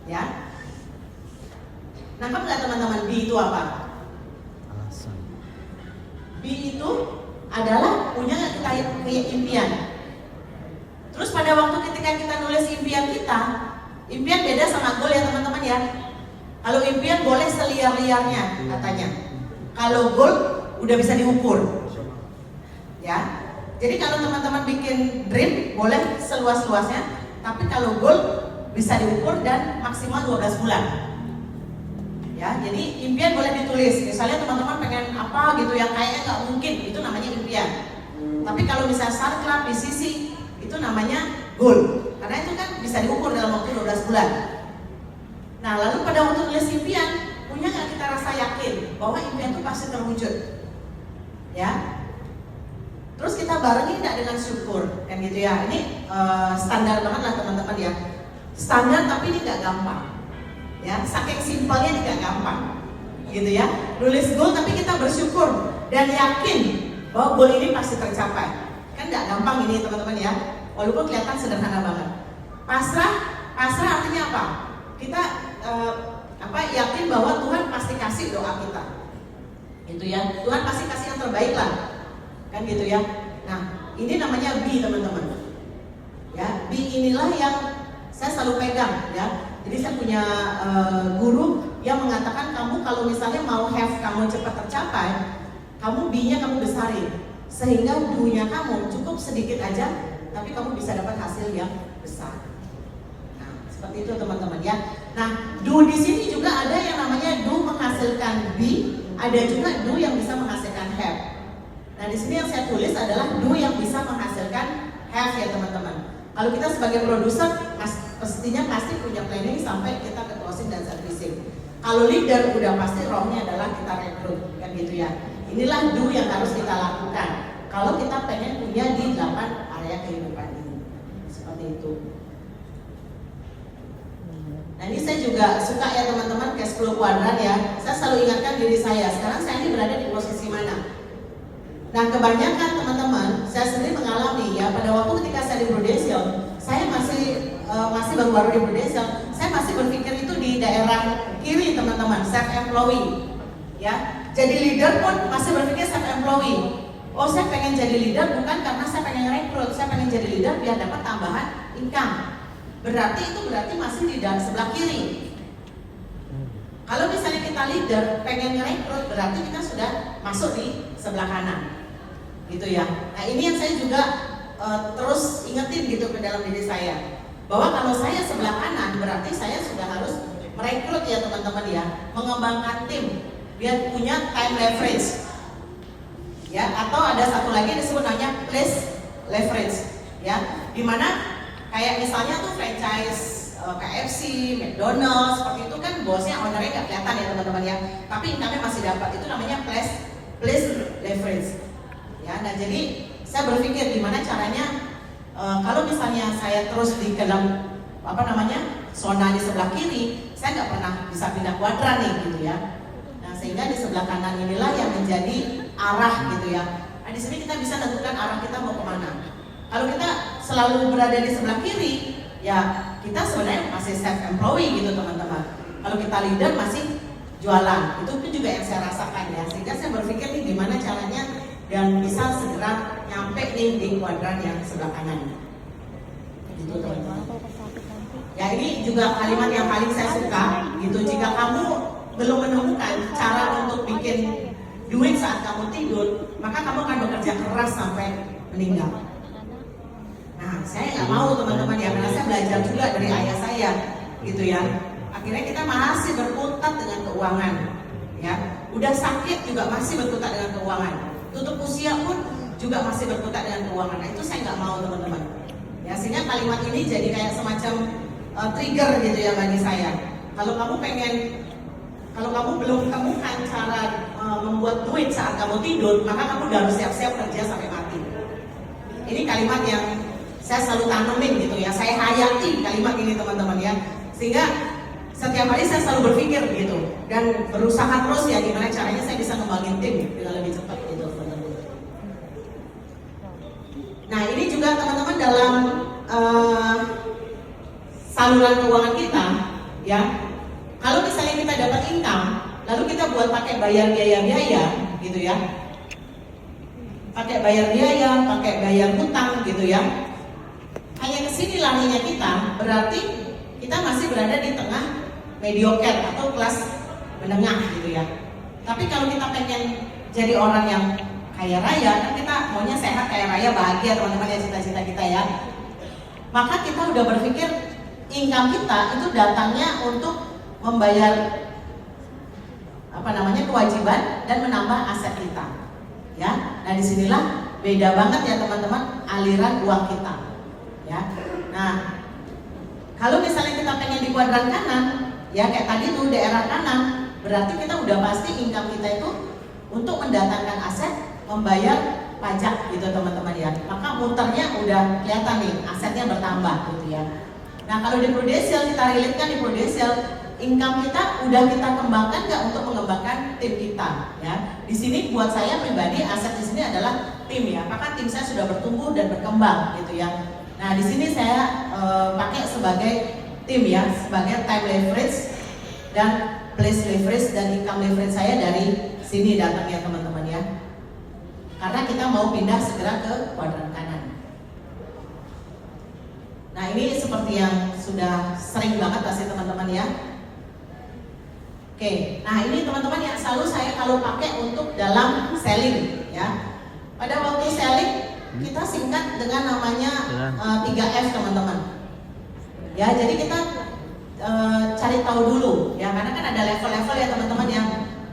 ya. Nangkep nggak teman-teman B itu apa? B itu adalah punya kita impian. Terus pada waktu ketika kita nulis impian kita, impian beda sama goal ya teman-teman ya. Kalau impian boleh seliar-liarnya katanya. Kalau goal udah bisa diukur. Ya. Jadi kalau teman-teman bikin dream boleh seluas-luasnya, tapi kalau goal bisa diukur dan maksimal 12 bulan. Ya, jadi impian boleh ditulis. Misalnya teman-teman pengen apa gitu yang kayaknya nggak mungkin, itu namanya impian. Tapi kalau misalnya sarklap di sisi, itu namanya goal. Karena itu kan bisa diukur dalam waktu 12 bulan. Nah, lalu pada waktu nulis impian, punya nggak kita rasa yakin bahwa impian itu pasti terwujud? Ya. Terus kita barengin nggak dengan syukur, kan gitu ya. Ini standar banget lah teman-teman ya. Standar tapi ini nggak gampang. Ya, saking simpelnya ini nggak gampang, gitu ya. Nulis goal tapi kita bersyukur dan yakin bahwa goal ini pasti tercapai. Kan nggak gampang ini teman-teman ya. Walaupun kelihatan sederhana banget. Pasrah artinya apa? Kita yakin bahwa Tuhan pasti kasih doa kita, gitu ya. Tuhan pasti kasih yang terbaik lah, kan gitu ya. Nah, ini namanya B teman-teman. Ya, B inilah yang saya selalu pegang ya. Jadi saya punya guru yang mengatakan kamu kalau misalnya mau have kamu cepat tercapai, kamu B-nya kamu besarin sehingga do-nya kamu cukup sedikit aja, tapi kamu bisa dapat hasil yang besar. Nah, seperti itu teman-teman ya. Nah, do di sini juga ada yang namanya do menghasilkan B, ada juga do yang bisa menghasilkan have. Nah, di sini yang saya tulis adalah do yang bisa menghasilkan have ya teman-teman. Kalau kita sebagai produser pastinya pasti punya planning sampai kita ke closing dan servicing. Kalau leader udah pasti rohnya adalah kita rekrut, kan gitu ya. Inilah do yang harus kita lakukan kalau kita pengen punya di 8 area kehidupan ini. Seperti itu. Nah ini saya juga suka ya teman-teman cash flow kuadran ya. Saya selalu ingatkan diri saya, sekarang saya ini berada di posisi mana. Nah kebanyakan teman-teman, saya sendiri mengalami ya pada waktu ketika saya di Prudential, saya masih baru-baru di Prudential, saya masih berpikir itu di daerah kiri teman-teman, self employee ya. Jadi leader pun masih berpikir self employee. Oh saya pengen jadi leader bukan karena saya pengen rekrut, saya pengen jadi leader biar dapat tambahan income. Berarti masih di sebelah kiri. Kalau misalnya kita leader pengen rekrut, berarti kita sudah masuk di sebelah kanan, gitu ya. Nah ini yang saya juga terus ingetin gitu ke dalam diri saya, bahwa kalau saya sebelah kanan berarti saya sudah harus merekrut ya teman-teman ya, mengembangkan tim dia punya time leverage, ya, atau ada satu lagi yang disebut namanya place leverage, ya, dimana kayak misalnya tuh franchise KFC, McDonald's, seperti itu kan bosnya, ownernya nggak kelihatan ya teman-teman ya, tapi income-nya masih dapat, itu namanya place leverage, ya. Nah jadi saya berpikir gimana caranya kalau misalnya saya terus di dalam zona di sebelah kiri, saya nggak pernah bisa pindah kuadran nih gitu ya. Nah sehingga di sebelah kanan inilah yang menjadi arah gitu ya. Nah di sini kita bisa tentukan arah kita mau kemana. Kalau kita selalu berada di sebelah kiri, ya kita sebenarnya masih self employee gitu teman-teman. Kalau kita leader masih jualan, itu pun juga yang saya rasakan ya. Sehingga saya berpikir nih gimana caranya dan bisa segera nyampe nih di kuadran yang sebelah kanan. Gitu teman-teman. Ya ini juga kalimat yang paling saya suka gitu. Jika kamu belum menemukan cara untuk bikin duit saat kamu tidur, maka kamu akan bekerja keras sampai meninggal. Nah saya nggak mau teman-teman ya, karena saya belajar juga dari ayah saya gitu ya. Akhirnya kita masih berkutat dengan keuangan ya. Udah sakit juga masih berkutat dengan keuangan. Tutup usia pun juga masih berkutat dengan keuangan. Nah itu saya nggak mau teman-teman ya. Sehingga kalimat ini jadi kayak semacam trigger gitu ya bagi saya. Kalau kamu belum temukan cara membuat duit saat kamu tidur, maka kamu udah harus siap-siap kerja sampai mati. Ini kalimat yang saya selalu tanemin gitu ya. Saya hayati kalimat ini teman-teman ya. Sehingga setiap hari saya selalu berpikir gitu dan berusaha terus ya gimana caranya saya bisa ngembangin tim dengan lebih cepat gitu teman-teman. Nah ini juga teman-teman dalam saluran keuangan kita ya, kalau misalnya kita dapat income lalu kita buat pakai bayar biaya-biaya gitu ya, pakai bayar biaya, pakai bayar hutang gitu ya, hanya kesini larinya kita, berarti kita masih berada di tengah mediocre atau kelas menengah gitu ya. Tapi kalau kita pengen jadi orang yang kaya raya, kan kita maunya sehat, kaya raya, bahagia teman-teman ya, cita-cita kita ya, maka kita udah berpikir income kita itu datangnya untuk membayar kewajiban dan menambah aset kita ya. Nah disinilah beda banget ya teman-teman aliran uang kita ya. Nah kalau misalnya kita pengen di kuadran kanan ya, kayak tadi tuh daerah kanan, berarti kita udah pasti income kita itu untuk mendatangkan aset, membayar pajak gitu teman-teman ya. Maka muternya udah kelihatan nih, asetnya bertambah gitu ya. Nah kalau di Prudential, kita relate-kan di Prudential, income kita udah kita kembangkan nggak untuk mengembangkan tim kita ya. Di sini buat saya pribadi aset di sini adalah tim ya. Apakah tim saya sudah bertumbuh dan berkembang gitu ya. Nah di sini saya pakai sebagai tim ya, sebagai time leverage dan place leverage dan income leverage saya dari sini datangnya teman-teman ya. Karena kita mau pindah segera ke kuadran kanan. Nah ini seperti yang sudah sering banget pasti teman-teman ya. Oke, nah ini teman-teman yang selalu saya kalau pakai untuk dalam selling ya. Pada waktu selling kita singkat dengan namanya 3F teman-teman. Ya, jadi kita cari tahu dulu ya, karena kan ada level-level ya teman-teman ya.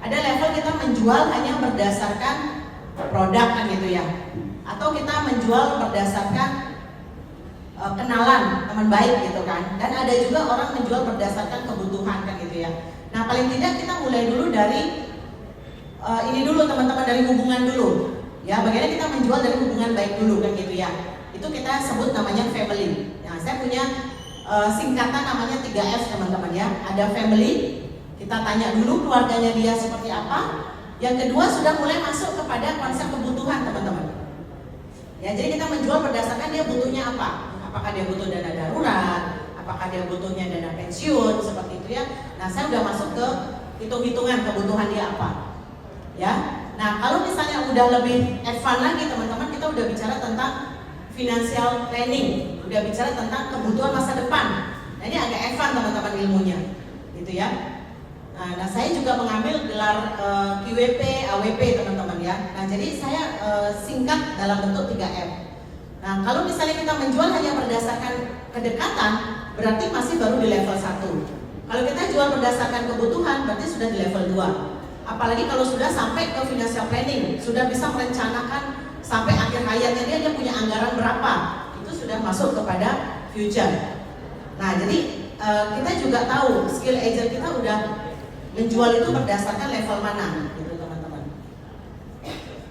Ada level kita menjual hanya berdasarkan produk kan gitu ya. Atau kita menjual berdasarkan kenalan teman baik gitu kan. Dan ada juga orang menjual berdasarkan kebutuhan kan gitu ya. Nah paling tidak kita mulai dulu dari ini dulu teman-teman, dari hubungan dulu ya. Bagaimana kita menjual dari hubungan baik dulu kan gitu ya. Itu kita sebut namanya family. Nah saya punya singkatan namanya 3F teman-teman ya. Ada family, kita tanya dulu keluarganya dia seperti apa. Yang kedua sudah mulai masuk kepada konsep kebutuhan teman-teman ya. Jadi kita menjual berdasarkan dia butuhnya apa. Apakah dia butuh dana darurat, apakah dia butuhnya dana pensiun, seperti itu ya. Nah saya udah masuk ke hitung-hitungan kebutuhan dia apa ya. Nah kalau misalnya udah lebih advance lagi teman-teman, kita udah bicara tentang financial planning, udah bicara tentang kebutuhan masa depan. Nah ini agak advance teman-teman ilmunya gitu ya. Nah saya juga mengambil gelar QWP, AWP teman-teman ya. Nah jadi saya singkat dalam bentuk 3M. Nah kalau misalnya kita menjual hanya berdasarkan kedekatan, berarti masih baru di level 1. Kalau kita jual berdasarkan kebutuhan, berarti sudah di level 2. Apalagi kalau sudah sampai ke financial planning, sudah bisa merencanakan sampai akhir hayatnya dia punya anggaran berapa, itu sudah masuk kepada future. Nah, jadi kita juga tahu skill agent kita udah menjual itu berdasarkan level mana, gitu teman-teman.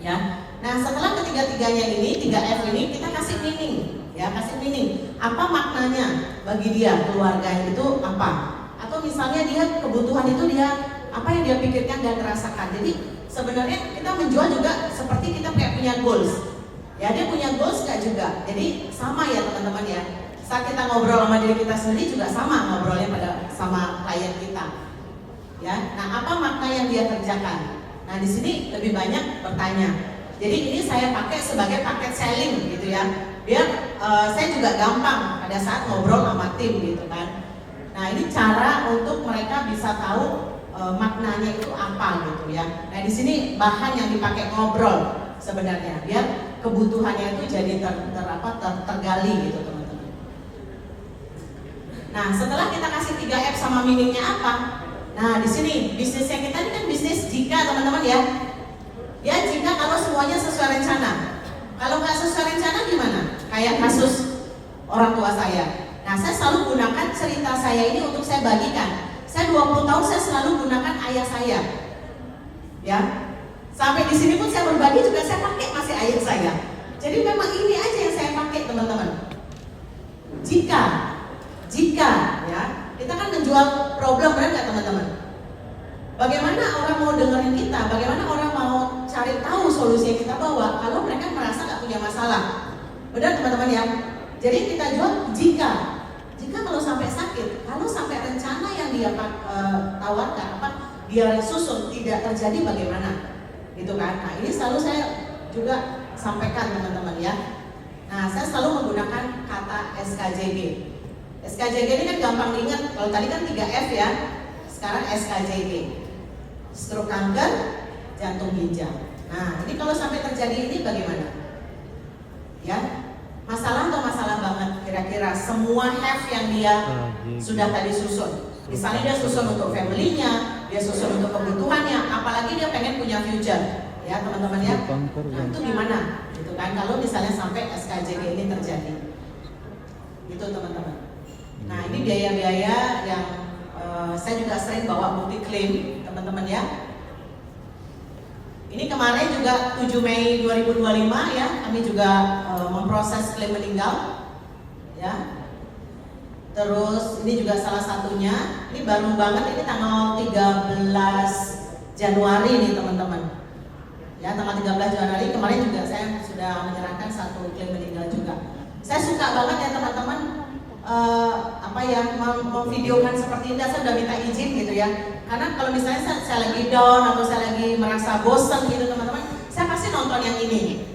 Ya, nah setelah ketiga-tiganya ini, 3F ini kita kasih meaning, ya kasih meaning. Apa maknanya bagi dia keluarga itu apa? Atau misalnya dia kebutuhan itu dia apa yang dia pikirkan dan rasakan. Jadi sebenarnya kita menjual juga seperti kita kayak punya goals. Ya dia punya goals nggak juga. Jadi sama ya teman-teman ya. Saat kita ngobrol sama diri kita sendiri juga sama ngobrolnya pada sama klien kita. Ya, nah apa makna yang dia kerjakan? Nah di sini lebih banyak bertanya. Jadi ini saya pakai sebagai paket selling gitu ya. Biar saya juga gampang pada saat ngobrol sama tim gitu kan. Nah ini cara untuk mereka bisa tahu maknanya itu apa gitu ya. Nah di sini bahan yang dipakai ngobrol sebenarnya biar kebutuhannya itu jadi tergali gitu teman-teman. Nah setelah kita kasih 3F sama meaningnya apa? Nah di sini bisnisnya kita ini kan bisnis jika teman-teman ya. Ya jika kalau semuanya sesuai rencana. Kalau nggak sesuai rencana gimana? Kayak kasus orang tua saya. Nah saya selalu gunakan cerita saya ini untuk saya bagikan. Saya 20 tahun saya selalu gunakan ayah saya. Ya. Sampai di sini pun saya berbagi juga saya pakai masih ayah saya. Jadi memang ini aja yang saya pakai teman-teman. Jika ya, kita kan menjual problem benar nggak teman-teman? Bagaimana orang mau dengerin kita? Bagaimana orang mau cari tahu solusi yang kita bawa kalau mereka merasa nggak punya masalah? Benar teman-teman ya? Jadi kita jual jika kalau sampai sakit, kalau sampai rencana yang dia tawarkan apa dia susun tidak terjadi bagaimana, gitu kan? Nah ini selalu saya juga sampaikan teman-teman ya. Nah saya selalu menggunakan kata SKJG. SKJG ini kan gampang diingat. Kalau tadi kan 3F ya, sekarang SKJG. Stroke kanker, jantung ginjal. Nah ini kalau sampai terjadi ini bagaimana? Ya. Masalah atau masalah banget kira-kira semua have yang dia sudah tadi susun. Misalnya dia susun untuk family-nya, dia susun untuk kebutuhannya, apalagi dia pengen punya future. Ya teman-teman ya. Nah, itu gimana? Gitu kan kalau misalnya sampai SKJG ini terjadi. Gitu teman-teman. Nah, ini biaya-biaya yang saya juga sering bawa bukti klaim, teman-teman ya. Ini kemarin juga 7 Mei 2025 ya, kami juga memproses klaim meninggal ya. Terus ini juga salah satunya, ini baru banget ini tanggal 13 Januari nih teman-teman. Ya, tanggal 13 Januari kemarin juga saya sudah menyerahkan satu klaim meninggal juga. Saya suka banget ya teman-teman memvideokan seperti ini, saya udah minta izin gitu ya. Karena kalau misalnya saya lagi down atau saya lagi merasa bosan gitu teman-teman, saya pasti nonton yang ini.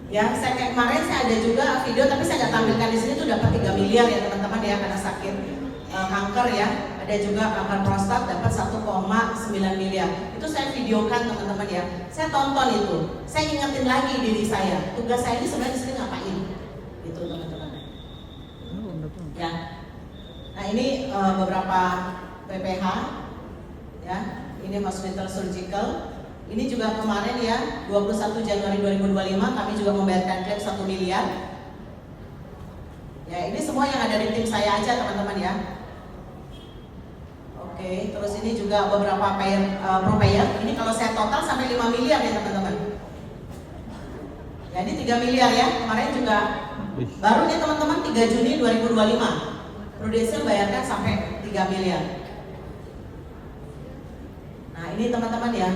Ya, saya kayak kemarin saya ada juga video tapi saya nggak tampilkan di sini tuh dapat 3 miliar ya teman-teman ya karena sakit kanker ya. Ada juga kanker prostat dapat 1,9 miliar. Itu saya videokan teman-teman ya. Saya tonton itu. Saya ingetin lagi diri saya. Tugas saya ini sebenarnya di sini ngapain? Gitu teman-teman. Ya. Nah, ini beberapa PPH ya. Ini hospital surgical. Ini juga kemarin ya, 21 Januari 2025 kami juga membayarkan klaim 1 miliar. Ya, ini semua yang ada di tim saya aja teman-teman ya. Oke, terus ini juga beberapa pro payer. Ini kalau saya total sampai 5 miliar ya teman-teman. Ya, ini 3 miliar ya. Kemarin juga baru nih teman-teman 3 Juni 2025. Prudential bayarkan sampai 3 miliar. Nah, ini teman-teman ya.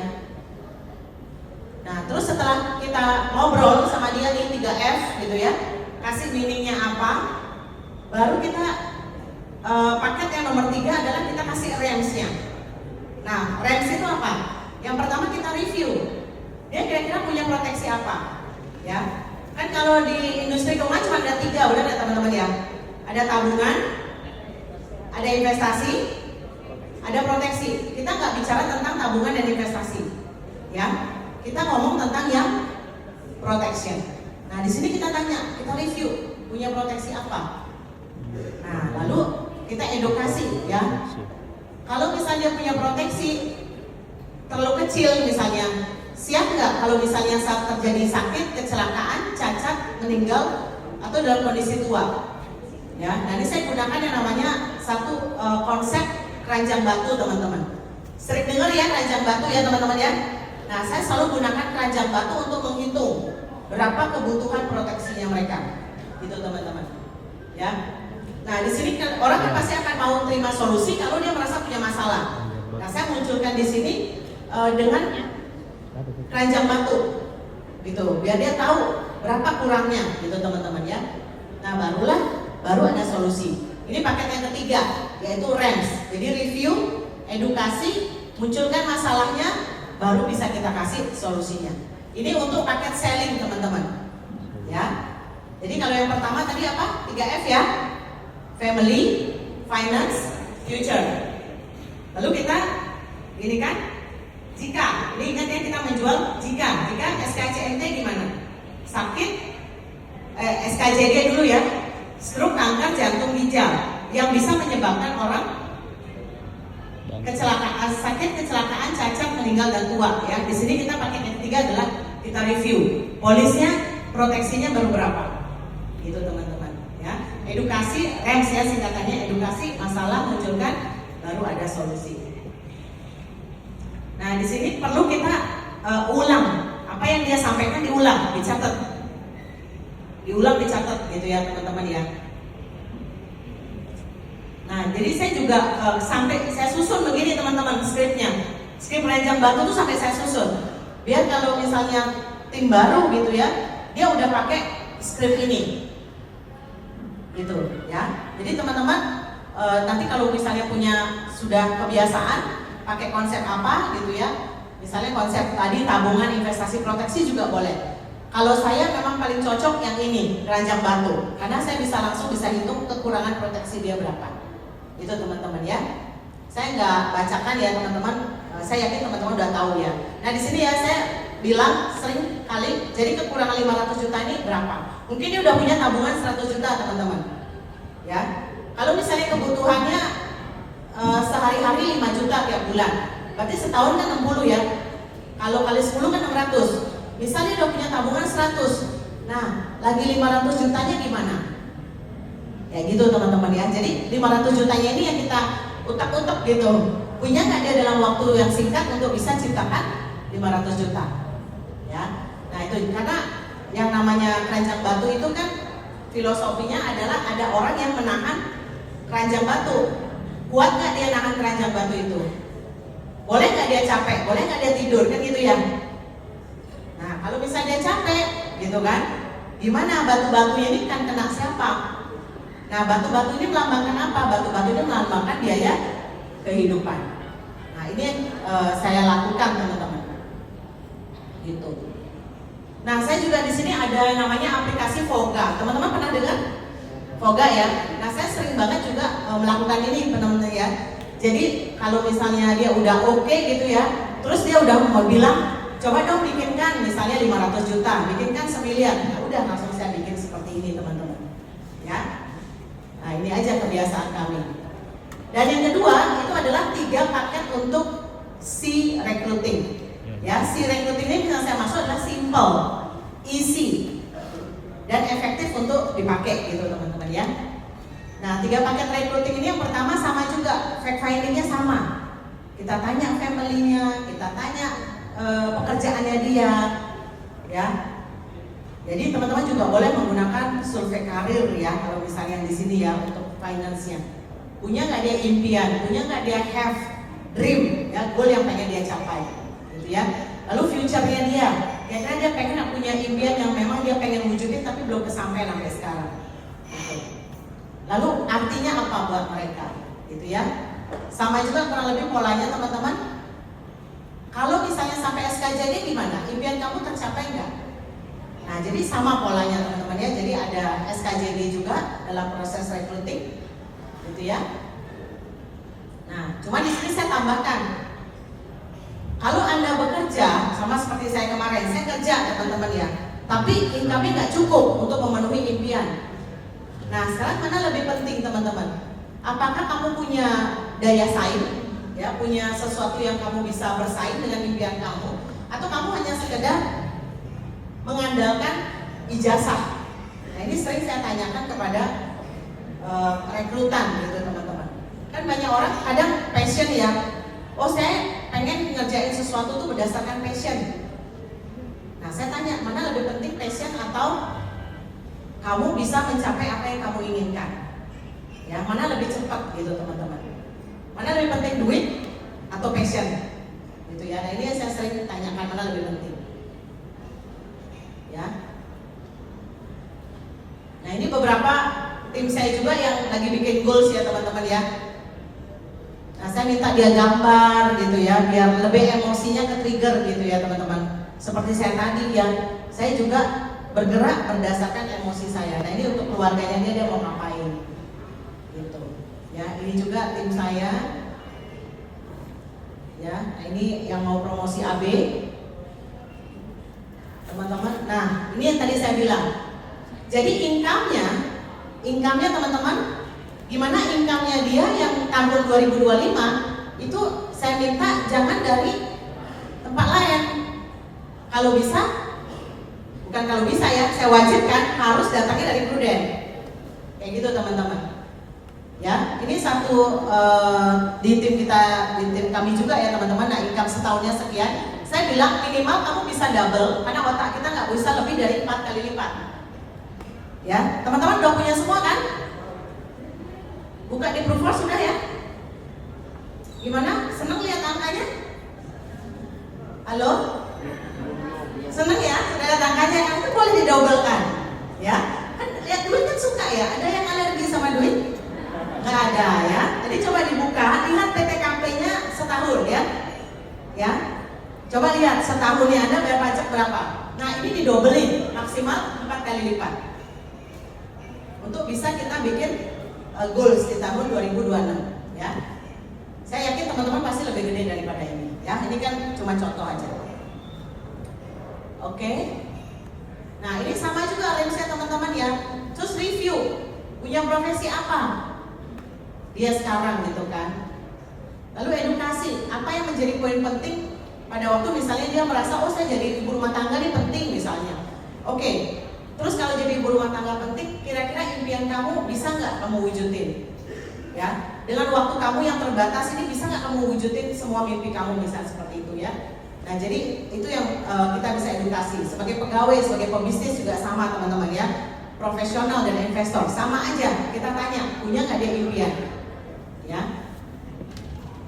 Nah, terus setelah kita ngobrol sama dia nih 3F gitu ya, kasih meaningnya apa, baru kita paket yang nomor 3 adalah kita kasih range-nya. Nah, range itu apa? Yang pertama kita review, dia kira-kira punya proteksi apa, ya? Kan kalau di industri keuangan cuma ada 3, udah ya teman-teman ya. Ada tabungan, ada investasi, ada proteksi. Kita nggak bicara tentang tabungan dan investasi, ya. Kita ngomong tentang yang protection. Nah, di sini kita tanya, kita review, punya proteksi apa? Nah, lalu kita edukasi ya. Kalau misalnya punya proteksi, terlalu kecil misalnya, siap nggak kalau misalnya saat terjadi sakit, kecelakaan, cacat, meninggal, atau dalam kondisi tua? Ya, nah ini saya gunakan yang namanya satu konsep keranjang batu teman-teman. Sering dengar ya keranjang batu ya teman-teman ya. Nah saya selalu gunakan keranjang batu untuk menghitung berapa kebutuhan proteksinya mereka, gitu teman-teman. Ya. Nah di sini kan orang kan pasti akan mau terima solusi kalau dia merasa punya masalah. Nah saya munculkan di sini dengan keranjang batu, gitu, biar dia tahu berapa kurangnya, gitu teman-teman ya. Nah baru ada solusi. Ini paket yang ketiga, yaitu REMS. Jadi review, edukasi, munculkan masalahnya, baru bisa kita kasih solusinya. Ini untuk paket selling teman-teman. Ya. Jadi kalau yang pertama tadi apa? 3F ya. Family, Finance, Future. Lalu kita, ini kan, jika. Ini ingat ya kita menjual jika SKCMT gimana? Sakit, SKJD dulu ya. Stroke, kanker, jantung, ginjal yang bisa menyebabkan orang kecelakaan, sakit, kecelakaan, cacat, meninggal dan tua. Ya, di sini kita pakai yang ketiga adalah kita review. Polisnya, proteksinya baru berapa? Itu teman-teman. Ya, edukasi, REMS ya singkatannya, edukasi, masalah, munculkan, baru ada solusi. Nah, di sini perlu kita ulang apa yang dia sampaikan, diulang, dicatat. Diulang, dicatat gitu ya teman-teman ya. Nah jadi saya juga sampai saya susun begini teman-teman skripnya. Skrip keranjang batu tuh sampai saya susun. Biar kalau misalnya tim baru gitu ya, dia udah pakai skrip ini. Gitu ya. Jadi teman-teman nanti kalau misalnya punya sudah kebiasaan pakai konsep apa gitu ya. Misalnya konsep tadi tabungan, investasi, proteksi juga boleh. Kalau saya memang paling cocok yang ini, keranjang batu, karena saya langsung bisa hitung kekurangan proteksi dia berapa. Itu teman-teman ya. Saya nggak bacakan ya teman-teman. Saya yakin teman-teman udah tahu ya. Nah di sini ya saya bilang sering kali. Jadi kekurangan 500 juta ini berapa? Mungkin dia udah punya tabungan 100 juta teman-teman. Ya. Kalau misalnya kebutuhannya sehari-hari 5 juta tiap bulan, berarti setahun kan 60 ya. Kalau kali 10 kan 600. Misalnya udah punya tabungan 100, nah lagi 500 jutanya gimana? Ya gitu teman-teman ya. Jadi 500 jutanya ini yang kita utak-utak gitu. Punya nggak dia dalam waktu yang singkat untuk bisa ciptakan 500 juta? Ya. Nah itu karena yang namanya keranjang batu itu kan filosofinya adalah ada orang yang menahan keranjang batu. Kuat nggak dia nahan keranjang batu itu? Boleh nggak dia capek? Boleh nggak dia tidur? Kan gitu ya. Nah, kalau misalnya dia capek, gitu kan? Gimana batu-batunya ini kan kena siapa? Nah, batu-batu ini melambangkan apa? Batu-batu ini melambangkan biaya kehidupan. Nah, ini yang saya lakukan teman-teman. Gitu. Nah, saya juga di sini ada namanya aplikasi Voga. Teman-teman pernah dengar? Voga ya. Nah, saya sering banget juga melakukan ini teman-teman ya. Jadi kalau misalnya dia udah oke gitu ya, terus dia udah mau bilang, coba dong bikinkan misalnya 500 juta, bikinkan 1 miliar. Ya udah langsung saya bikin seperti ini teman-teman. Ya. Nah ini aja kebiasaan kami. Dan yang kedua itu adalah 3 paket untuk si recruiting. Ya, si recruiting ini yang saya maksud adalah simple, easy, dan efektif untuk dipakai gitu teman-teman ya. Nah 3 paket recruiting ini yang pertama sama juga, fact findingnya sama. Kita tanya family-nya, kita tanya pekerjaannya dia, ya. Jadi teman-teman juga boleh menggunakan survei karir ya, kalau misalnya di sini ya untuk finance-nya. Punya nggak dia impian, punya nggak dia have dream, ya goal yang pengen dia capai, gitu ya. Lalu future-nya dia, kira-kira dia pengen punya impian yang memang dia pengen wujudin tapi belum kesampaian sampai sekarang. Gitu. Lalu artinya apa buat mereka, gitu ya. Sama juga kurang lebih polanya teman-teman. Kalau misalnya sampai SKJD gimana? Impian kamu tercapai nggak? Nah jadi sama polanya teman-teman ya. Jadi ada SKJD juga dalam proses recruiting, gitu ya. Nah cuma di sini saya tambahkan, kalau Anda bekerja sama seperti saya kemarin, saya kerja ya teman-teman ya, tapi income-nya nggak cukup untuk memenuhi impian. Nah sekarang mana lebih penting teman-teman? Apakah kamu punya daya saing? Ya ya, punya sesuatu yang kamu bisa bersaing dengan impian kamu, atau kamu hanya sekedar mengandalkan ijazah. Nah ini sering saya tanyakan kepada rekrutan gitu teman-teman. Kan banyak orang kadang passion ya, oh saya pengen ngerjain sesuatu tuh berdasarkan passion. Nah saya tanya, mana lebih penting passion atau kamu bisa mencapai apa yang kamu inginkan? Ya, mana lebih cepat gitu teman-teman? Mana lebih penting, duit atau passion? Gitu ya. Nah ini yang saya sering tanyakan, mana lebih penting? Ya. Nah ini beberapa tim saya juga yang lagi bikin goals ya teman-teman ya. Nah saya minta dia gambar gitu ya, biar lebih emosinya ke trigger gitu ya teman-teman. Seperti saya tadi ya, saya juga bergerak berdasarkan emosi saya. Nah ini untuk keluarganya dia mau ngapain gitu ya. Ini juga tim saya ya. Nah, ini yang mau promosi AB teman-teman. Nah ini yang tadi saya bilang, jadi income-nya teman-teman, gimana income-nya dia yang tahun 2025 itu saya minta jangan dari tempat lain. Kalau bisa, bukan kalau bisa ya, saya wajibkan harus datangnya dari Prudent. Kayak gitu teman-teman. Ya, ini satu di tim kami juga ya teman-teman. Nah, income setahunnya sekian. Saya bilang minimal kamu bisa double, karena otak kita nggak bisa lebih dari 4 kali lipat. Ya, teman-teman udah punya semua kan? Buka di Proofforce sudah ya? Gimana? Seneng lihat angkanya? Halo? Seneng ya? Sudah lihat angkanya? Kamu tuh boleh didobelkan, ya? Kan lihat duit kan suka ya? Ada yang alergi sama duit? Nggak ada ya? Jadi coba dibuka, lihat PTKP-nya setahun ya? Ya? Coba lihat setahunnya Anda bayar pajak berapa? Nah ini didobelin maksimal 4 kali lipat. Untuk bisa kita bikin goals di tahun 2026 ya. Saya yakin teman-teman pasti lebih gede daripada ini ya. Ini kan cuma contoh aja. Oke. Nah ini sama juga range-nya teman-teman ya. Terus review, punya profesi apa dia sekarang gitu kan. Lalu edukasi, apa yang menjadi poin penting pada waktu misalnya dia merasa oh saya jadi ibu rumah tangga ini penting misalnya. Oke. Terus kalau jadi ibu rumah tangga penting, kira-kira impian kamu bisa nggak kamu wujudin? Ya, dengan waktu kamu yang terbatas ini bisa nggak kamu wujudin semua mimpi kamu misalnya seperti itu ya? Nah jadi itu yang kita bisa edukasi. Sebagai pegawai, sebagai pebisnis juga sama teman-teman ya. Profesional dan investor sama aja. Kita tanya, punya nggak dia impian? Ya.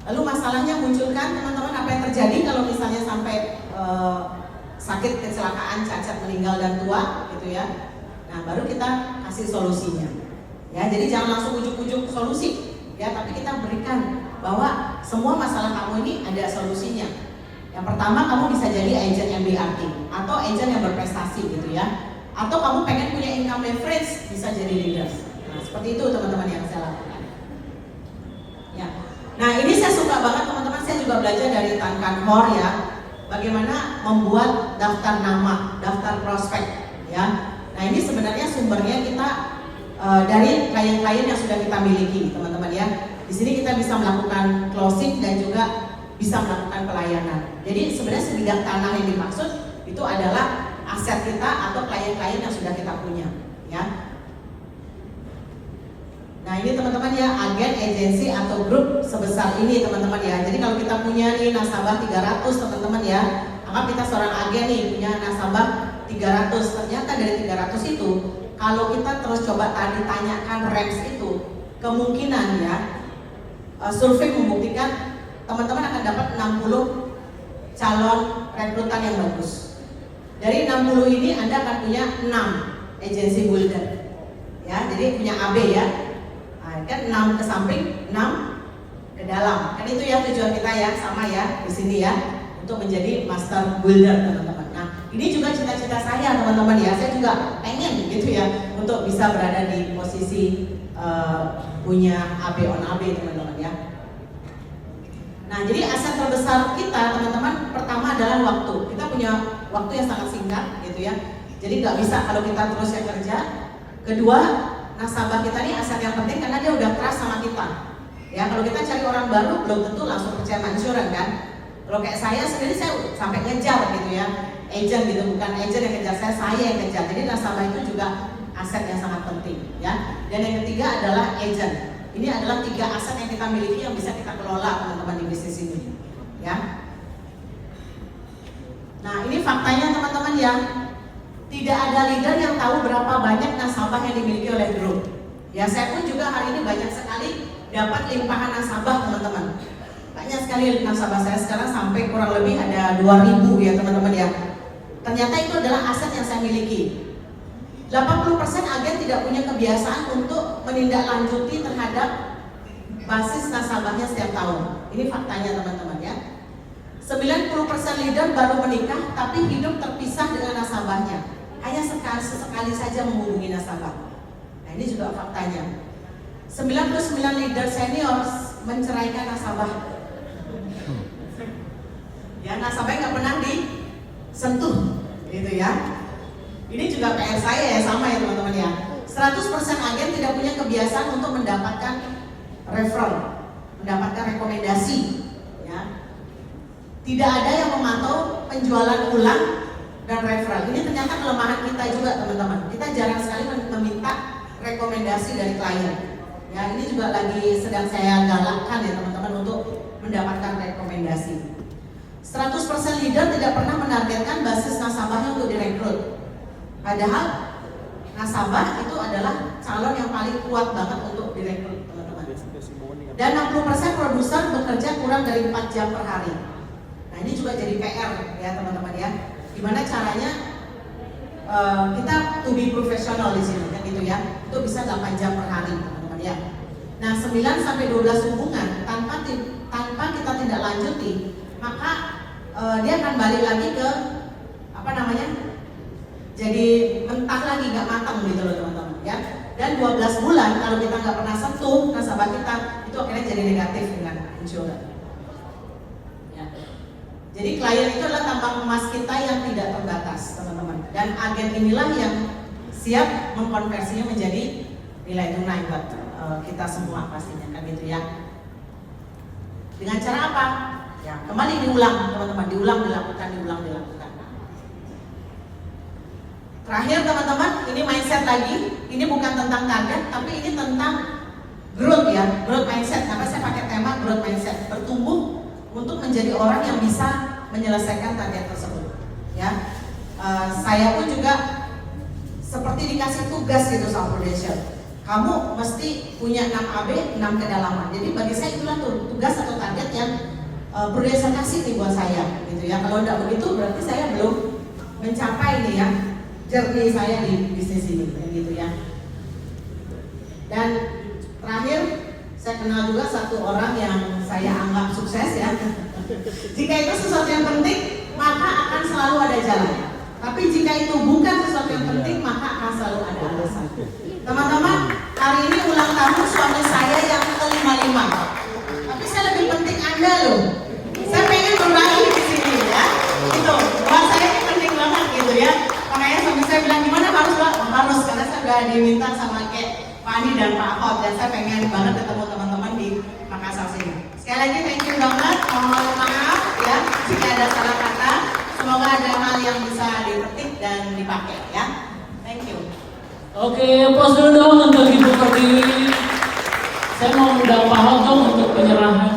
Lalu masalahnya munculkan teman-teman apa yang terjadi kalau misalnya sampai sakit, kecelakaan, cacat, meninggal dan tua gitu ya. Nah baru kita kasih solusinya ya. Jadi jangan langsung ujuk-ujuk solusi ya, tapi kita berikan bahwa semua masalah kamu ini ada solusinya. Yang pertama, kamu bisa jadi agent MBRT atau agent yang berprestasi gitu ya. Atau kamu pengen punya income leverage, bisa jadi leaders. Nah seperti itu teman-teman yang saya lakukan ya. Nah ini saya suka banget teman-teman, saya juga belajar dari Tan Kan Hor ya, bagaimana membuat daftar nama, daftar prospek ya. Nah ini sebenarnya sumbernya kita dari klien-klien yang sudah kita miliki teman-teman ya. Di sini kita bisa melakukan closing dan juga bisa melakukan pelayanan. Jadi sebenarnya sebidang tanah yang dimaksud itu adalah aset kita atau klien-klien yang sudah kita punya ya. Nah ini teman-teman ya, agen, agensi atau grup sebesar ini teman-teman ya. Jadi kalau kita punya nih nasabah 300 teman-teman ya, anggap kita seorang agen nih punya nasabah 300. Ternyata dari 300 itu kalau kita terus coba ditanyakan ranks itu, kemungkinan ya survei membuktikan teman-teman akan dapat 60 calon rekrutan yang bagus. Dari 60 ini Anda akan punya 6 agency builder ya. Jadi punya AB ya. Kan 6 ke samping, 6 ke dalam. Kan itu ya tujuan kita ya, sama ya di sini ya, untuk menjadi master builder teman-teman. Nah, ini juga cita-cita saya teman-teman ya. Saya juga pengen gitu ya untuk bisa berada di posisi punya AB on AB teman-teman ya. Nah, jadi aset terbesar kita teman-teman pertama adalah waktu. Kita punya waktu yang sangat singkat gitu ya. Jadi nggak bisa kalau kita terus kerja. Kedua, nasabah kita ini aset yang penting karena dia udah trust sama kita Ya, kalau kita cari orang baru belum tentu langsung percaya sama insurance kan. Kalau kayak saya sendiri saya sampai ngejar gitu ya, agent gitu, bukan agent yang kejar saya yang kejar. Jadi nasabah itu juga aset yang sangat penting ya. Dan yang ketiga adalah agent. Ini adalah 3 aset yang kita miliki yang bisa kita kelola teman-teman di bisnis ini ya. Nah ini faktanya teman-teman ya, tidak ada leader yang tahu berapa banyak nasabah yang dimiliki oleh grup. Ya saya pun juga hari ini banyak sekali dapat limpahan nasabah teman-teman. Banyak sekali nasabah saya sekarang sampai kurang lebih ada 2.000 ya teman-teman ya. Ternyata itu adalah aset yang saya miliki. 80% agen tidak punya kebiasaan untuk menindaklanjuti terhadap basis nasabahnya setiap tahun. Ini faktanya teman-teman ya. 90% leader baru menikah tapi hidup terpisah dengan nasabahnya. Hanya sekali saja menghubungi nasabah. Nah ini juga faktanya. 99 leader senior menceraikan nasabah. Ya nasabahnya nggak pernah disentuh, gitu ya. Ini juga PR saya ya, sama ya teman-teman ya. 100% agen tidak punya kebiasaan untuk mendapatkan referral, mendapatkan rekomendasi ya. Tidak ada yang memantau penjualan ulang dan referral. Ini ternyata kelemahan kita juga teman-teman. Kita jarang sekali meminta rekomendasi dari klien. Ya, ini juga lagi sedang saya galakkan ya teman-teman untuk mendapatkan rekomendasi. 100% leader tidak pernah menargetkan basis nasabahnya untuk direkrut. Padahal nasabah itu adalah calon yang paling kuat banget untuk direkrut teman-teman. Dan 60% produser bekerja kurang dari 4 jam per hari. Nah ini juga jadi PR ya teman-teman ya. Gimana caranya kita to be professional di sini kan gitu ya. Itu bisa 8 jam per hari teman-teman ya. Nah 9-12 hubungan tanpa kita tidak lanjuti, maka dia akan balik lagi ke apa namanya? Jadi mentah lagi, nggak matang gitu loh teman-teman ya. Dan 12 bulan kalau kita nggak pernah sentuh nasabah kita, itu akhirnya jadi negatif dengan insurance. Ya. Jadi klien itu adalah tambang emas kita yang tidak terbatas teman-teman. Dan agen inilah yang siap mengkonversinya menjadi nilai tunai buat kita semua pastinya kan gitu ya. Dengan cara apa? Ya kembali diulang teman-teman, diulang dilakukan. Terakhir teman-teman, ini mindset lagi. Ini bukan tentang target, tapi ini tentang growth ya, growth mindset. Karena saya pakai tema growth mindset, bertumbuh untuk menjadi orang yang bisa menyelesaikan target tersebut. Ya, saya pun juga seperti dikasih tugas gitu sama Prudential. Kamu mesti punya 6AB, 6 kedalaman. Jadi bagi saya itulah tugas atau target yang Prudential kasih nih buat saya, gitu ya. Kalau tidak begitu berarti saya belum mencapai nih ya journey saya di bisnis ini, gitu ya. Dan terakhir, saya kenal juga satu orang yang saya anggap sukses ya. Jika itu sesuatu yang penting, maka akan selalu ada jalan. Tapi jika itu bukan sesuatu yang penting, maka akan selalu ada alasan. Teman-teman, hari ini ulang tahun suami saya yang ke-55. Tapi saya lebih penting Anda loh. Saya pengen berbagi di sini ya. Gitu. Buat saya ini penting banget gitu ya. Makanya suami saya bilang gimana harus karena saya sudah diminta sama kayak Pak Ani dan Pak Ahok, dan saya pengen banget ketemu teman-teman di Makassar sini. Sekali lagi thank you banget, mohon maaf ya jika ada salah kata. Semoga ada hal yang bisa dipetik dan dipakai ya. Thank you. Oke, pos dulu dong untuk Ibu Pertiwi. Saya mau undang Pak Ahok dong untuk penyerahan